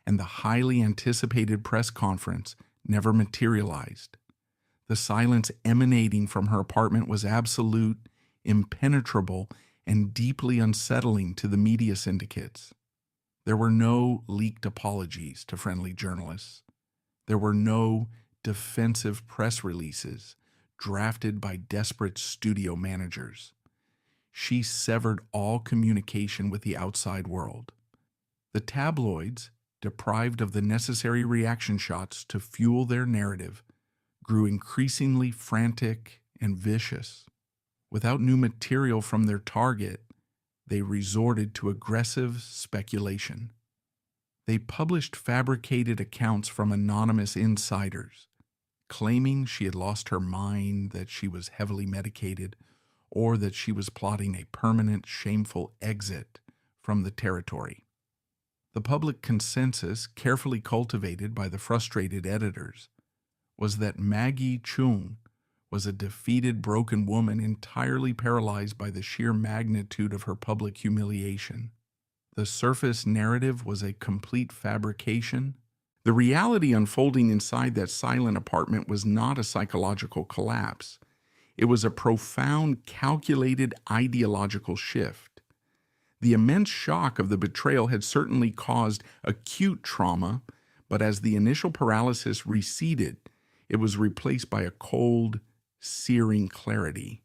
and the highly anticipated press conference never materialized. The silence emanating from her apartment was absolute, impenetrable, and deeply unsettling to the media syndicates. There were no leaked apologies to friendly journalists. There were no defensive press releases drafted by desperate studio managers. She severed all communication with the outside world. The tabloids, deprived of the necessary reaction shots to fuel their narrative, grew increasingly frantic and vicious. Without new material from their target, they resorted to aggressive speculation. They published fabricated accounts from anonymous insiders, claiming she had lost her mind, that she was heavily medicated, or that she was plotting a permanent, shameful exit from the territory. The public consensus, carefully cultivated by the frustrated editors, was that Maggie Cheung was a defeated, broken woman entirely paralyzed by the sheer magnitude of her public humiliation. The surface narrative was a complete fabrication. The reality unfolding inside that silent apartment was not a psychological collapse. It was a profound, calculated ideological shift. The immense shock of the betrayal had certainly caused acute trauma, but as the initial paralysis receded, it was replaced by a cold, searing clarity.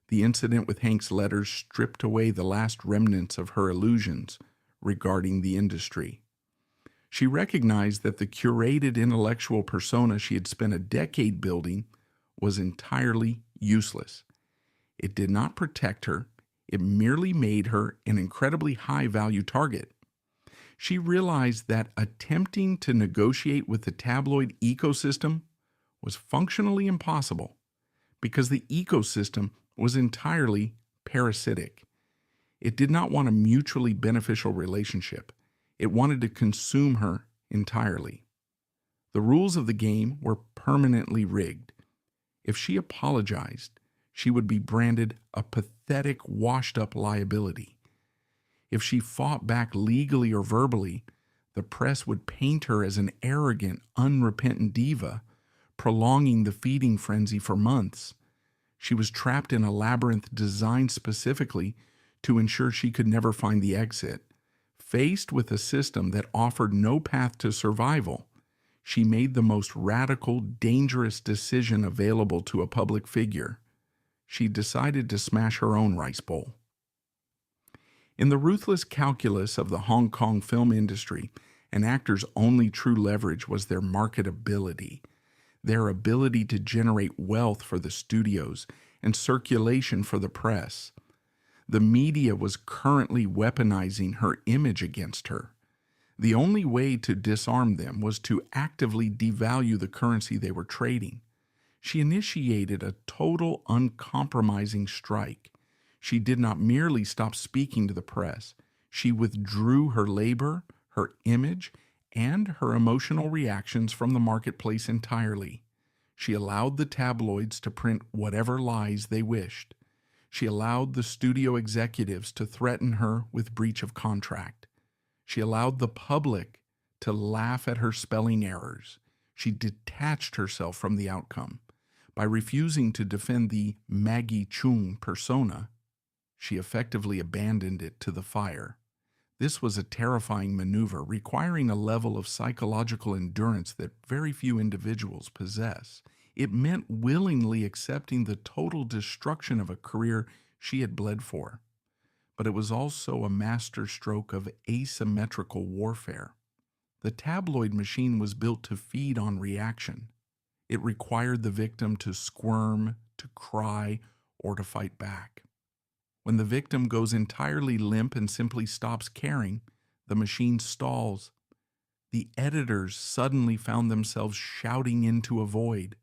The incident with Hank's letters stripped away the last remnants of her illusions regarding the industry. She recognized that the curated intellectual persona she had spent a decade building was entirely useless. It did not protect her, it merely made her an incredibly high-value target. She realized that attempting to negotiate with the tabloid ecosystem was functionally impossible because the ecosystem was entirely parasitic. It did not want a mutually beneficial relationship. It wanted to consume her entirely. The rules of the game were permanently rigged. If she apologized, she would be branded a pathetic, washed-up liability. If she fought back legally or verbally, the press would paint her as an arrogant, unrepentant diva, prolonging the feeding frenzy for months. She was trapped in a labyrinth designed specifically to ensure she could never find the exit. Faced with a system that offered no path to survival, she made the most radical, dangerous decision available to a public figure. She decided to smash her own rice bowl. In the ruthless calculus of the Hong Kong film industry, an actor's only true leverage was their marketability, their ability to generate wealth for the studios and circulation for the press. The media was currently weaponizing her image against her. The only way to disarm them was to actively devalue the currency they were trading. She initiated a total, uncompromising strike. She did not merely stop speaking to the press. She withdrew her labor, her image, and her emotional reactions from the marketplace entirely. She allowed the tabloids to print whatever lies they wished. She allowed the studio executives to threaten her with breach of contract. She allowed the public to laugh at her spelling errors. She detached herself from the outcome. By refusing to defend the Maggie Cheung persona, she effectively abandoned it to the fire. This was a terrifying maneuver requiring a level of psychological endurance that very few individuals possess. It meant willingly accepting the total destruction of a career she had bled for. But it was also a masterstroke of asymmetrical warfare. The tabloid machine was built to feed on reaction. It required the victim to squirm, to cry, or to fight back. When the victim goes entirely limp and simply stops caring, the machine stalls. The editors suddenly found themselves shouting into a void.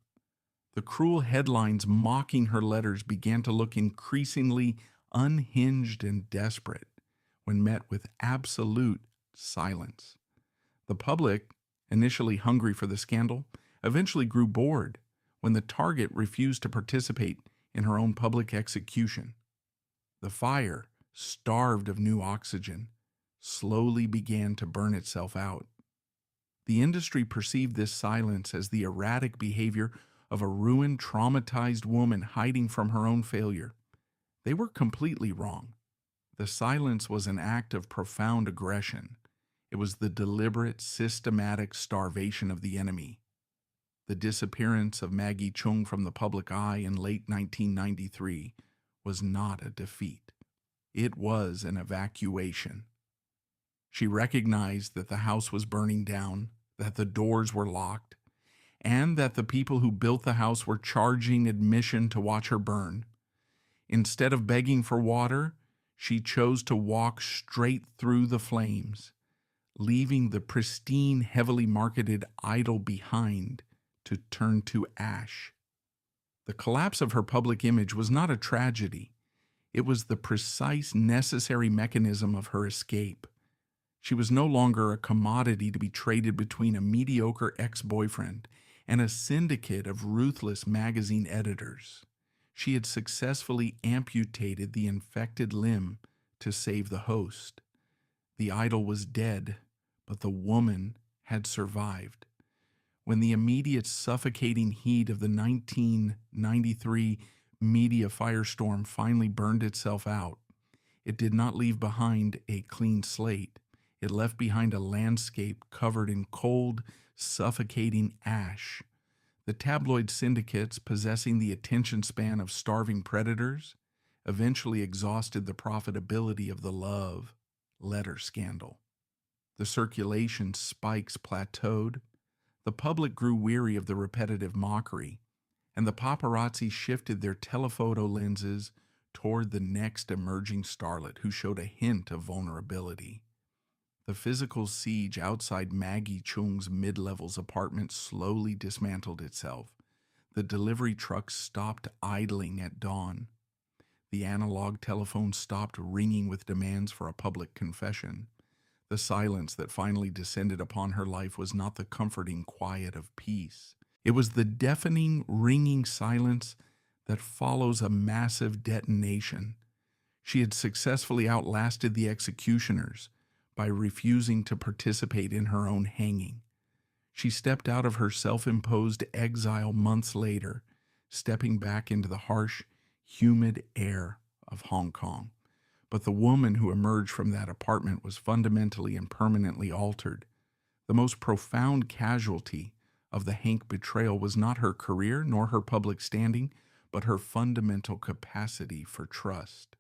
The cruel headlines mocking her letters began to look increasingly unhinged and desperate when met with absolute silence. The public, initially hungry for the scandal, eventually grew bored when the target refused to participate in her own public execution. The fire, starved of new oxygen, slowly began to burn itself out. The industry perceived this silence as the erratic behavior of a ruined, traumatized woman hiding from her own failure. They were completely wrong. The silence was an act of profound aggression. It was the deliberate, systematic starvation of the enemy. The disappearance of Maggie Cheung from the public eye in late 1993 was not a defeat. It was an evacuation. She recognized that the house was burning down, that the doors were locked, and that the people who built the house were charging admission to watch her burn. Instead of begging for water, she chose to walk straight through the flames, leaving the pristine, heavily marketed idol behind to turn to ash. The collapse of her public image was not a tragedy. It was the precise, necessary mechanism of her escape. She was no longer a commodity to be traded between a mediocre ex-boyfriend and a syndicate of ruthless magazine editors. She had successfully amputated the infected limb to save the host. The idol was dead, but the woman had survived. When the immediate suffocating heat of the 1993 media firestorm finally burned itself out, it did not leave behind a clean slate. It left behind a landscape covered in cold, suffocating ash. The tabloid syndicates, possessing the attention span of starving predators, eventually exhausted the profitability of the love letter scandal. The circulation spikes plateaued, the public grew weary of the repetitive mockery, and the paparazzi shifted their telephoto lenses toward the next emerging starlet who showed a hint of vulnerability. The physical siege outside Maggie Cheung's mid-levels apartment slowly dismantled itself. The delivery trucks stopped idling at dawn. The analog telephone stopped ringing with demands for a public confession. The silence that finally descended upon her life was not the comforting quiet of peace. It was the deafening, ringing silence that follows a massive detonation. She had successfully outlasted the executioners by refusing to participate in her own hanging. She stepped out of her self-imposed exile months later, stepping back into the harsh, humid air of Hong Kong. But the woman who emerged from that apartment was fundamentally and permanently altered. The most profound casualty of the Hank betrayal was not her career nor her public standing, but her fundamental capacity for trust.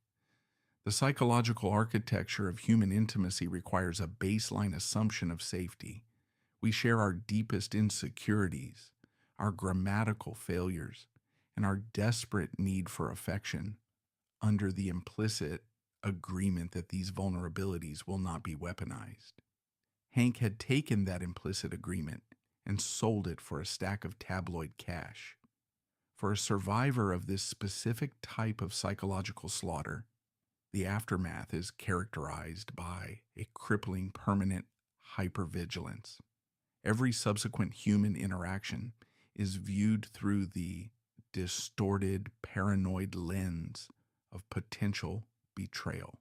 The psychological architecture of human intimacy requires a baseline assumption of safety. We share our deepest insecurities, our grammatical failures, and our desperate need for affection under the implicit agreement that these vulnerabilities will not be weaponized. Hank had taken that implicit agreement and sold it for a stack of tabloid cash. For a survivor of this specific type of psychological slaughter, the aftermath is characterized by a crippling, permanent hypervigilance. Every subsequent human interaction is viewed through the distorted, paranoid lens of potential betrayal.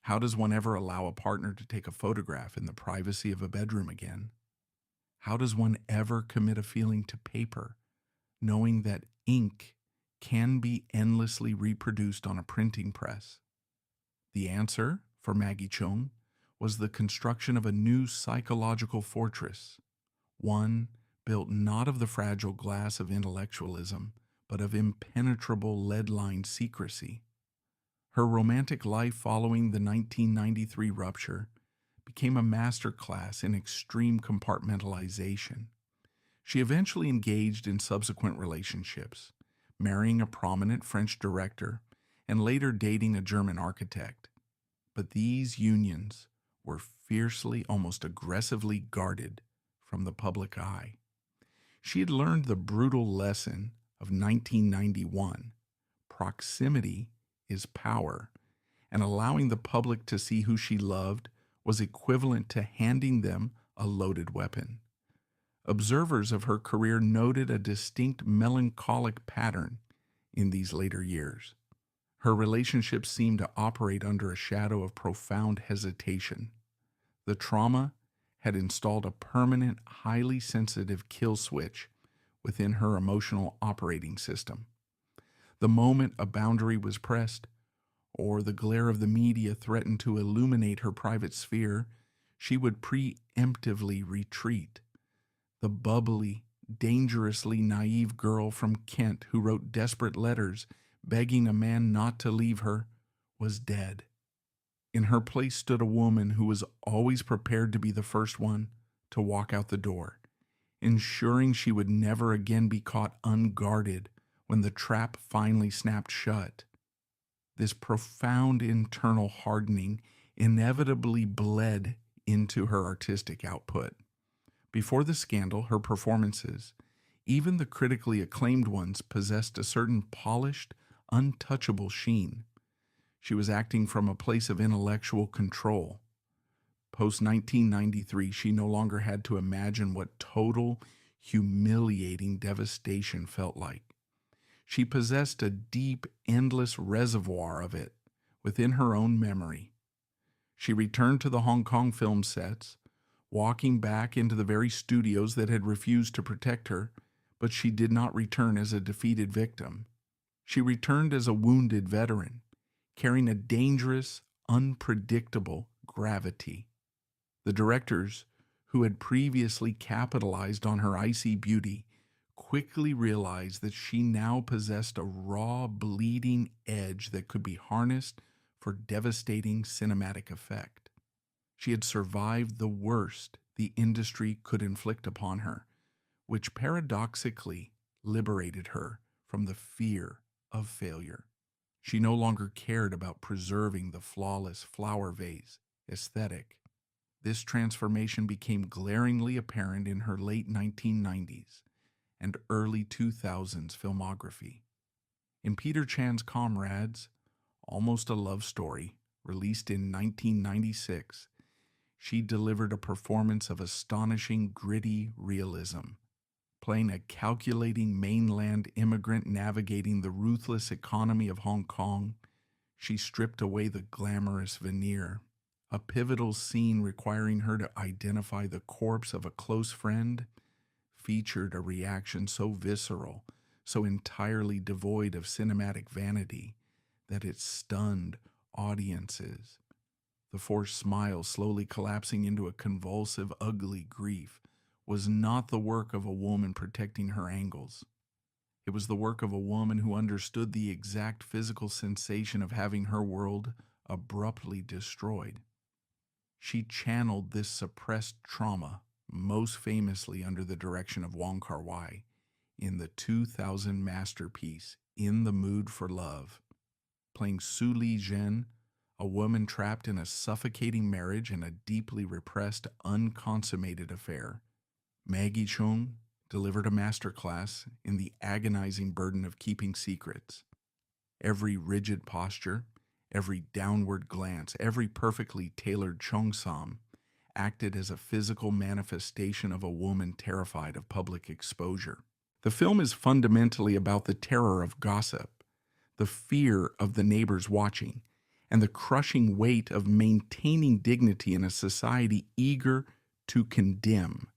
How does one ever allow a partner to take a photograph in the privacy of a bedroom again? How does one ever commit a feeling to paper, knowing that ink can be endlessly reproduced on a printing press? The answer, for Maggie Cheung, was the construction of a new psychological fortress, one built not of the fragile glass of intellectualism, but of impenetrable lead-lined secrecy. Her romantic life following the 1993 rupture became a master class in extreme compartmentalization. She eventually engaged in subsequent relationships, marrying a prominent French director and later dating a German architect. But these unions were fiercely, almost aggressively guarded from the public eye. She had learned the brutal lesson of 1991. Proximity is power, and allowing the public to see who she loved was equivalent to handing them a loaded weapon. Observers of her career noted a distinct melancholic pattern in these later years. Her relationships seemed to operate under a shadow of profound hesitation. The trauma had installed a permanent, highly sensitive kill switch within her emotional operating system. The moment a boundary was pressed, or the glare of the media threatened to illuminate her private sphere, she would preemptively retreat. The bubbly, dangerously naive girl from Kent who wrote desperate letters begging a man not to leave her was dead. In her place stood a woman who was always prepared to be the first one to walk out the door, ensuring she would never again be caught unguarded when the trap finally snapped shut. This profound internal hardening inevitably bled into her artistic output. Before the scandal, her performances, even the critically acclaimed ones, possessed a certain polished, untouchable sheen. She was acting from a place of intellectual control. Post-1993, she no longer had to imagine what total, humiliating devastation felt like. She possessed a deep, endless reservoir of it within her own memory. She returned to the Hong Kong film sets, walking back into the very studios that had refused to protect her, but she did not return as a defeated victim. She returned as a wounded veteran, carrying a dangerous, unpredictable gravity. The directors, who had previously capitalized on her icy beauty, quickly realized that she now possessed a raw, bleeding edge that could be harnessed for devastating cinematic effect. She had survived the worst the industry could inflict upon her, which paradoxically liberated her from the fear of failure. She no longer cared about preserving the flawless flower vase aesthetic. This transformation became glaringly apparent in her late 1990s and early 2000s filmography. In Peter Chan's Comrades, Almost a Love Story, released in 1996, she delivered a performance of astonishing gritty realism, playing a calculating mainland immigrant navigating the ruthless economy of Hong Kong. She stripped away the glamorous veneer. A pivotal scene requiring her to identify the corpse of a close friend featured a reaction so visceral, so entirely devoid of cinematic vanity, that it stunned audiences. The forced smile slowly collapsing into a convulsive, ugly grief was not the work of a woman protecting her angles. It was the work of a woman who understood the exact physical sensation of having her world abruptly destroyed. She channeled this suppressed trauma most famously under the direction of Wong Kar-wai in the 2000 masterpiece In the Mood for Love, playing Su Li Zhen, a woman trapped in a suffocating marriage and a deeply repressed, unconsummated affair. Maggie Cheung delivered a masterclass in the agonizing burden of keeping secrets. Every rigid posture, every downward glance, every perfectly tailored cheongsam acted as a physical manifestation of a woman terrified of public exposure. The film is fundamentally about the terror of gossip, the fear of the neighbors watching, and the crushing weight of maintaining dignity in a society eager to condemn.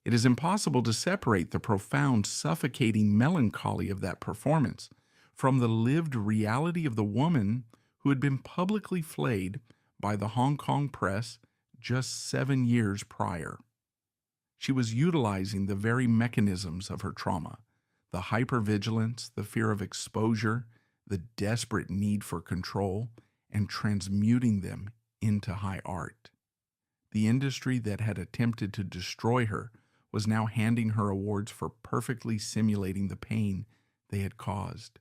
It is impossible to separate the profound, suffocating melancholy of that performance from the lived reality of the woman who had been publicly flayed by the Hong Kong press just 7 years prior. She was utilizing the very mechanisms of her trauma, the hypervigilance, the fear of exposure, the desperate need for control, and transmuting them into high art. The industry that had attempted to destroy her was now handing her awards for perfectly simulating the pain they had caused.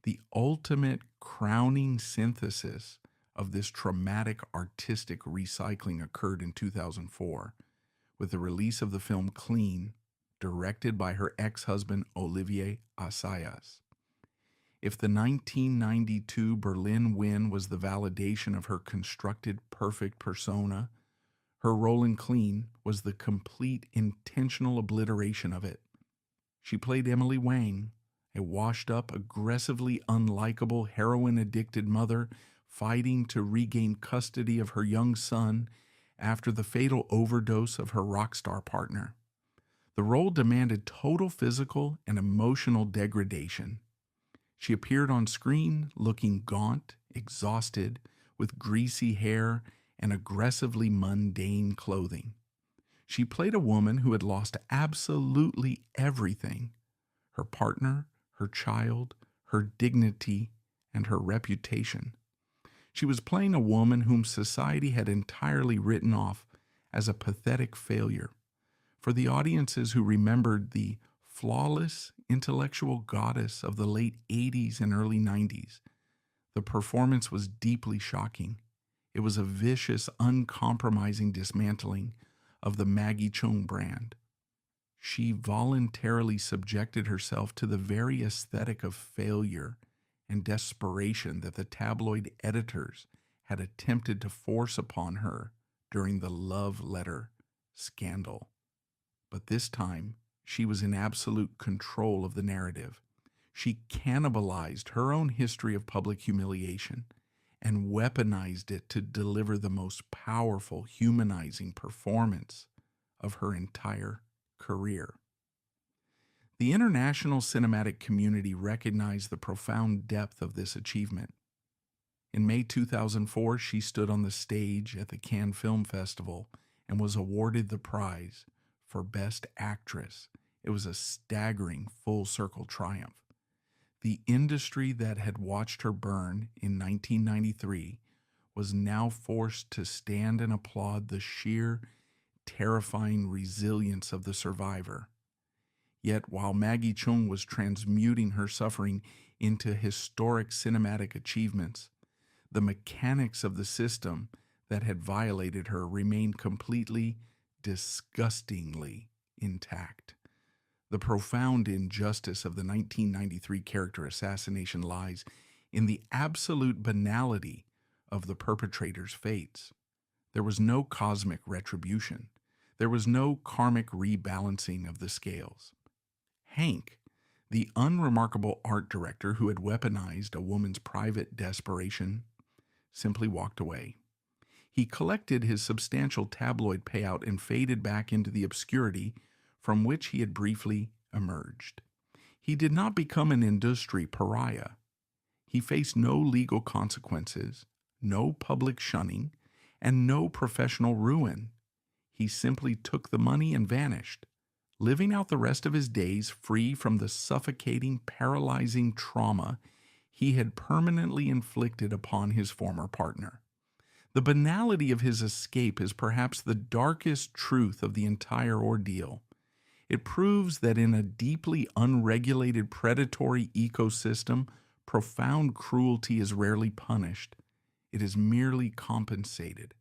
The ultimate crowning synthesis of this traumatic artistic recycling occurred in 2004 with the release of the film Clean, directed by her ex-husband Olivier Assayas. If the 1992 Berlin win was the validation of her constructed perfect persona, her role in Clean was the complete intentional obliteration of it. She played Emily Wang, a washed-up, aggressively unlikable, heroin-addicted mother fighting to regain custody of her young son after the fatal overdose of her rock star partner. The role demanded total physical and emotional degradation. She appeared on screen looking gaunt, exhausted, with greasy hair and aggressively mundane clothing. She played a woman who had lost absolutely everything: her partner, her child, her dignity, and her reputation. She was playing a woman whom society had entirely written off as a pathetic failure. For the audiences who remembered the flawless intellectual goddess of the late 80s and early 90s, the performance was deeply shocking. It was a vicious, uncompromising dismantling of the Maggie Cheung brand. She voluntarily subjected herself to the very aesthetic of failure and desperation that the tabloid editors had attempted to force upon her during the love letter scandal. But this time, she was in absolute control of the narrative. She cannibalized her own history of public humiliation and weaponized it to deliver the most powerful, humanizing performance of her entire career. The international cinematic community recognized the profound depth of this achievement. In May 2004, she stood on the stage at the Cannes Film Festival and was awarded the prize for Best Actress It was a staggering full circle triumph. The industry that had watched her burn in 1993 was now forced to stand and applaud the sheer, terrifying resilience of the survivor. Yet, while Maggie Cheung was transmuting her suffering into historic cinematic achievements, the mechanics of the system that had violated her remained completely, disgustingly intact. The profound injustice of the 1993 character assassination lies in the absolute banality of the perpetrator's fates. There was no cosmic retribution. There was no karmic rebalancing of the scales. Hank, the unremarkable art director who had weaponized a woman's private desperation, simply walked away. He collected his substantial tabloid payout and faded back into the obscurity from which he had briefly emerged. He did not become an industry pariah. He faced no legal consequences, no public shunning, and no professional ruin. He simply took the money and vanished, living out the rest of his days free from the suffocating, paralyzing trauma he had permanently inflicted upon his former partner. The banality of his escape is perhaps the darkest truth of the entire ordeal. It proves that in a deeply unregulated predatory ecosystem, profound cruelty is rarely punished. It is merely compensated.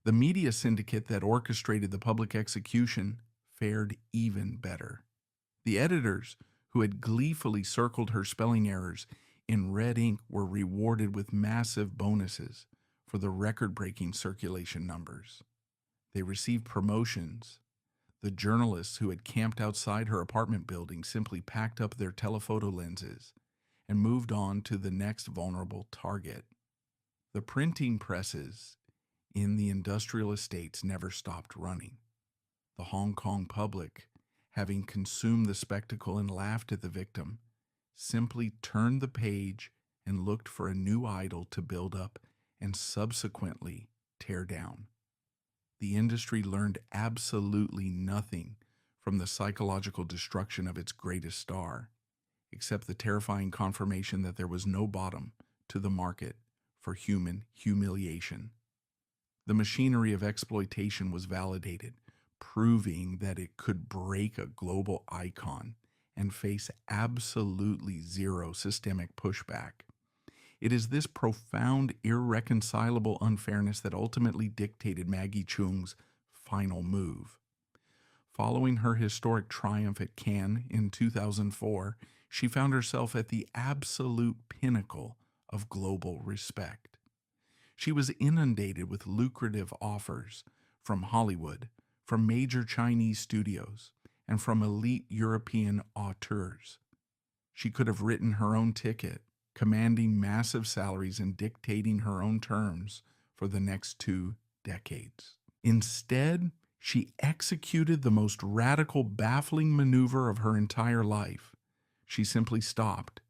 The media syndicate that orchestrated the public execution fared even better. The editors, who had gleefully circled her spelling errors in red ink, were rewarded with massive bonuses for the record-breaking circulation numbers. They received promotions. The journalists who had camped outside her apartment building simply packed up their telephoto lenses and moved on to the next vulnerable target. The printing presses in the industrial estates never stopped running. The Hong Kong public, having consumed the spectacle and laughed at the victim, simply turned the page and looked for a new idol to build up and subsequently tear down. The industry learned absolutely nothing from the psychological destruction of its greatest star, except the terrifying confirmation that there was no bottom to the market for human humiliation. The machinery of exploitation was validated, proving that it could break a global icon and face absolutely zero systemic pushback. It is this profound, irreconcilable unfairness that ultimately dictated Maggie Cheung's final move. Following her historic triumph at Cannes in 2004, she found herself at the absolute pinnacle of global respect. She was inundated with lucrative offers from Hollywood, from major Chinese studios, and from elite European auteurs. She could have written her own ticket, commanding massive salaries and dictating her own terms for the next 2 decades. Instead, she executed the most radical, baffling maneuver of her entire life. She simply stopped.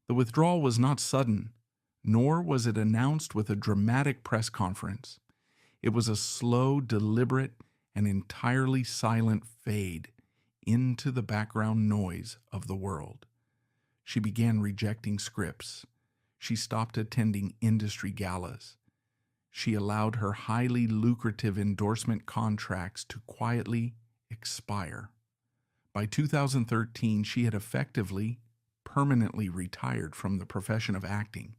The withdrawal was not sudden, nor was it announced with a dramatic press conference. It was a slow, deliberate, and entirely silent fade into the background noise of the world. She began rejecting scripts. She stopped attending industry galas. She allowed her highly lucrative endorsement contracts to quietly expire. By 2013, she had effectively, permanently retired from the profession of acting.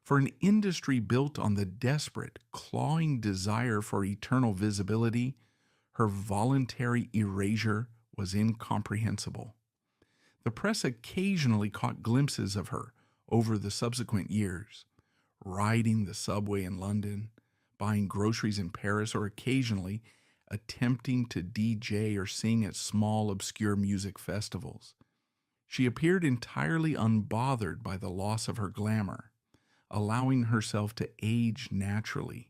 For an industry built on the desperate, clawing desire for eternal visibility, her voluntary erasure was incomprehensible. The press occasionally caught glimpses of her over the subsequent years, riding the subway in London, buying groceries in Paris, or occasionally attempting to DJ or sing at small, obscure music festivals. She appeared entirely unbothered by the loss of her glamour, allowing herself to age naturally,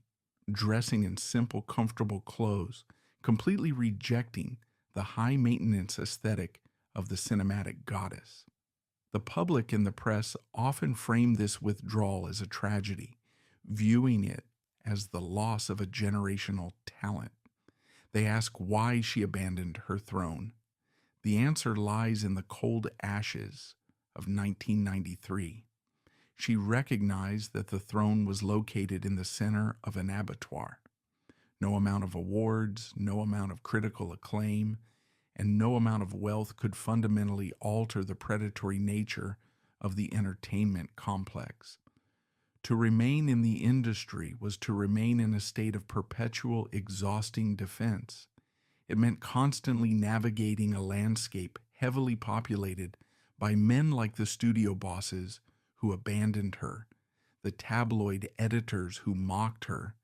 dressing in simple, comfortable clothes, completely rejecting the high-maintenance aesthetic of the cinematic goddess. The public and the press often frame this withdrawal as a tragedy, viewing it as the loss of a generational talent. They ask why she abandoned her throne. The answer lies in the cold ashes of 1993. She recognized that the throne was located in the center of an abattoir. No amount of awards, no amount of critical acclaim, and no amount of wealth could fundamentally alter the predatory nature of the entertainment complex. To remain in the industry was to remain in a state of perpetual, exhausting defense. It meant constantly navigating a landscape heavily populated by men like the studio bosses who abandoned her, the tabloid editors who mocked her,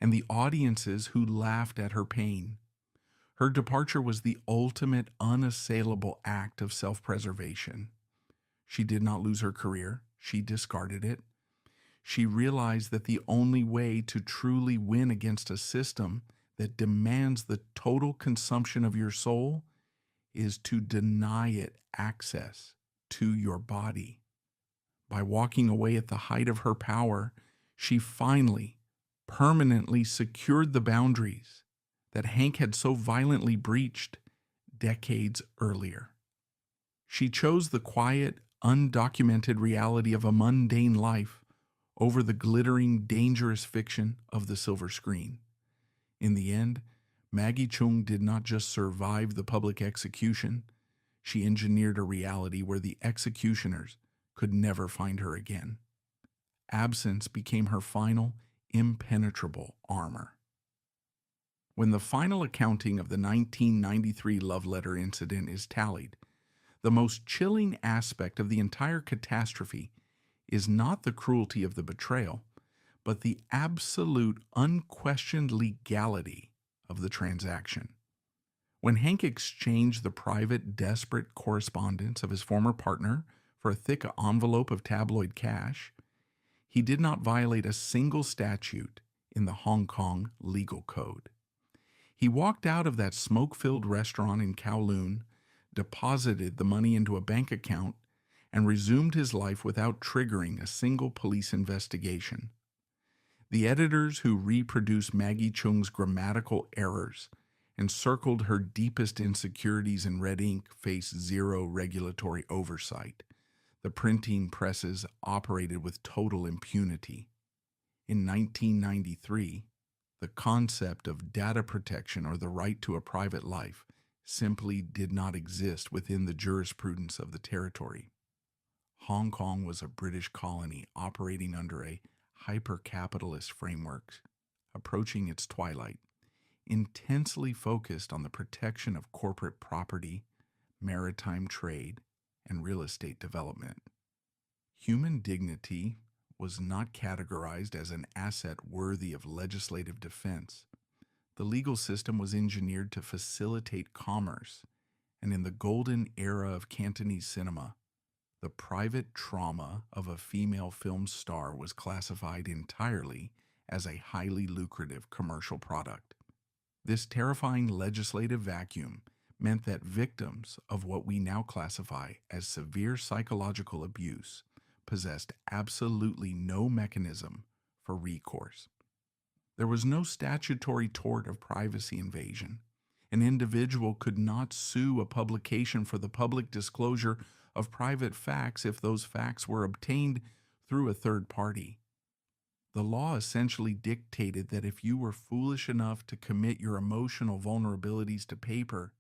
and the audiences who laughed at her pain. Her departure was the ultimate unassailable act of self-preservation. She did not lose her career. She discarded it. She realized that the only way to truly win against a system that demands the total consumption of your soul is to deny it access to your body. By walking away at the height of her power, she finally, permanently secured the boundaries that Hank had so violently breached decades earlier. She chose the quiet, undocumented reality of a mundane life over the glittering, dangerous fiction of the silver screen. In the end, Maggie Cheung did not just survive the public execution, she engineered a reality where the executioners could never find her again. Absence became her final, impenetrable armor. When the final accounting of the 1993 love letter incident is tallied, the most chilling aspect of the entire catastrophe is not the cruelty of the betrayal, but the absolute, unquestioned legality of the transaction. When Hank exchanged the private, desperate correspondence of his former partner for a thick envelope of tabloid cash, he did not violate a single statute in the Hong Kong legal code. He walked out of that smoke-filled restaurant in Kowloon, deposited the money into a bank account, and resumed his life without triggering a single police investigation. The editors who reproduced Maggie Cheung's grammatical errors and circled her deepest insecurities in red ink faced zero regulatory oversight. The printing presses operated with total impunity. In 1993, the concept of data protection or the right to a private life simply did not exist within the jurisprudence of the territory. Hong Kong was a British colony operating under a hyper-capitalist framework, approaching its twilight, intensely focused on the protection of corporate property, maritime trade, and real estate development. Human dignity was not categorized as an asset worthy of legislative defense. The legal system was engineered to facilitate commerce, and in the golden era of Cantonese cinema, the private trauma of a female film star was classified entirely as a highly lucrative commercial product. This terrifying legislative vacuum meant that victims of what we now classify as severe psychological abuse possessed absolutely no mechanism for recourse. There was no statutory tort of privacy invasion. An individual could not sue a publication for the public disclosure of private facts if those facts were obtained through a third party. The law essentially dictated that if you were foolish enough to commit your emotional vulnerabilities to paper,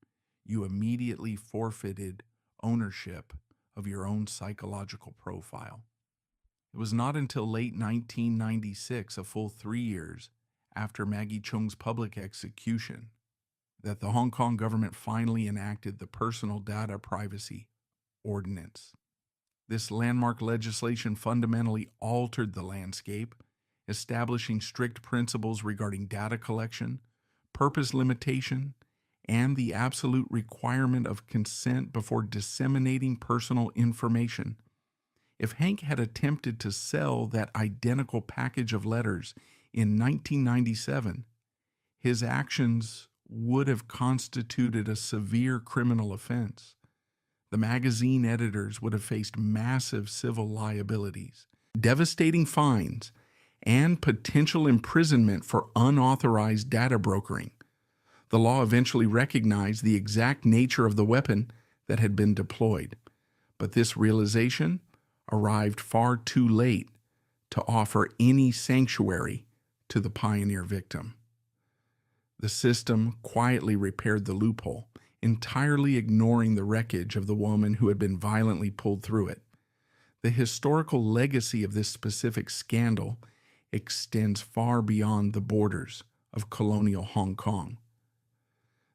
you immediately forfeited ownership of your own psychological profile. It was not until late 1996, a full 3 years after Maggie Cheung's public execution, that the Hong Kong government finally enacted the Personal Data Privacy Ordinance. This landmark legislation fundamentally altered the landscape, establishing strict principles regarding data collection, purpose limitation, and the absolute requirement of consent before disseminating personal information. If Hank had attempted to sell that identical package of letters in 1997, his actions would have constituted a severe criminal offense. The magazine editors would have faced massive civil liabilities, devastating fines, and potential imprisonment for unauthorized data brokering. The law eventually recognized the exact nature of the weapon that had been deployed, but this realization arrived far too late to offer any sanctuary to the pioneer victim. The system quietly repaired the loophole, entirely ignoring the wreckage of the woman who had been violently pulled through it. The historical legacy of this specific scandal extends far beyond the borders of colonial Hong Kong.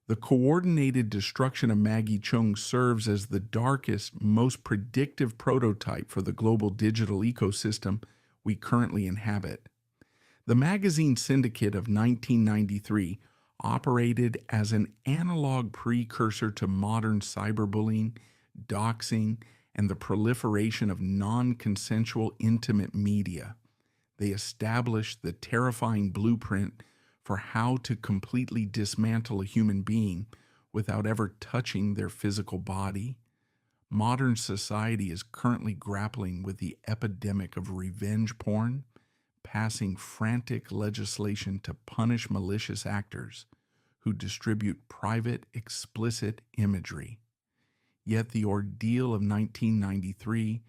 The coordinated destruction of Maggie Cheung serves as the darkest, most predictive prototype for the global digital ecosystem we currently inhabit. The magazine syndicate of 1993 operated as an analog precursor to modern cyberbullying, doxing, and the proliferation of non-consensual intimate media. They established the terrifying blueprint for how to completely dismantle a human being without ever touching their physical body. Modern society is currently grappling with the epidemic of revenge porn, passing frantic legislation to punish malicious actors who distribute private, explicit imagery. Yet the ordeal of 1993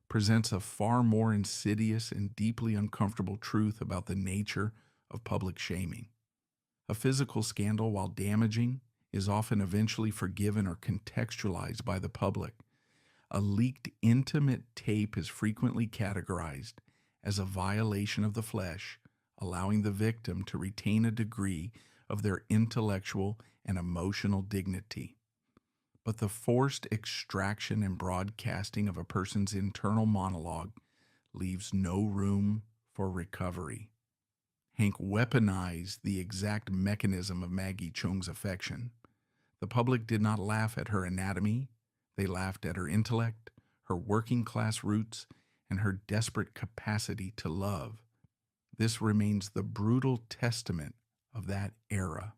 presents a far more insidious and deeply uncomfortable truth about the nature of public shaming. A physical scandal, while damaging, is often eventually forgiven or contextualized by the public. A leaked intimate tape is frequently categorized as a violation of the flesh, allowing the victim to retain a degree of their intellectual and emotional dignity. But the forced extraction and broadcasting of a person's internal monologue leaves no room for recovery. Hank weaponized the exact mechanism of Maggie Cheung's affection. The public did not laugh at her anatomy. They laughed at her intellect, her working-class roots, and her desperate capacity to love. This remains the brutal testament of that era.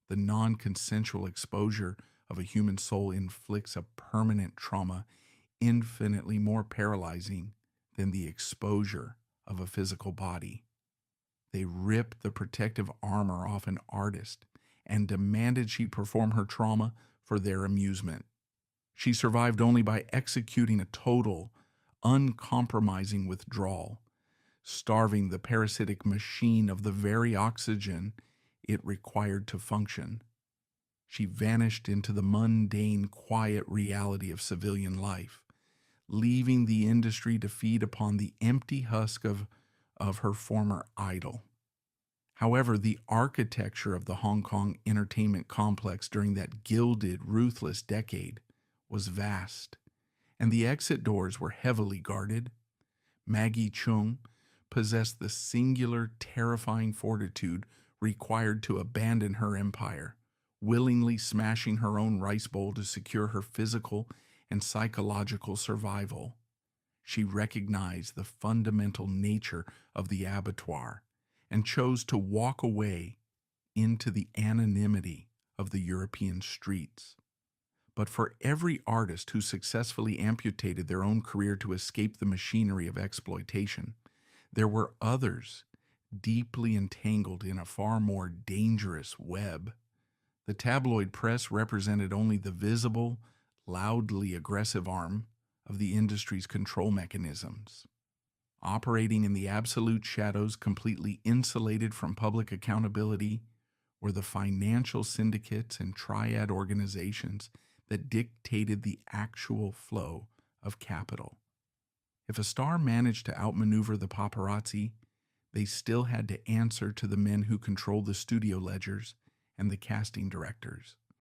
The non-consensual exposure of a human soul inflicts a permanent trauma infinitely more paralyzing than the exposure of a physical body. They ripped the protective armor off an artist and demanded she perform her trauma for their amusement. She survived only by executing a total, uncompromising withdrawal, starving the parasitic machine of the very oxygen it required to function. She vanished into the mundane, quiet reality of civilian life, leaving the industry to feed upon the empty husk of her former idol. However, the architecture of the Hong Kong entertainment complex during that gilded, ruthless decade was vast, and the exit doors were heavily guarded. Maggie Cheung possessed the singular, terrifying fortitude required to abandon her empire, willingly smashing her own rice bowl to secure her physical and psychological survival. She recognized the fundamental nature of the abattoir and chose to walk away into the anonymity of the European streets. But for every artist who successfully amputated their own career to escape the machinery of exploitation, there were others deeply entangled in a far more dangerous web. The tabloid press represented only the visible, loudly aggressive arm of the industry's control mechanisms. Operating in the absolute shadows, completely insulated from public accountability, were the financial syndicates and triad organizations that dictated the actual flow of capital. If a star managed to outmaneuver the paparazzi, they still had to answer to the men who controlled the studio ledgers and the casting directors.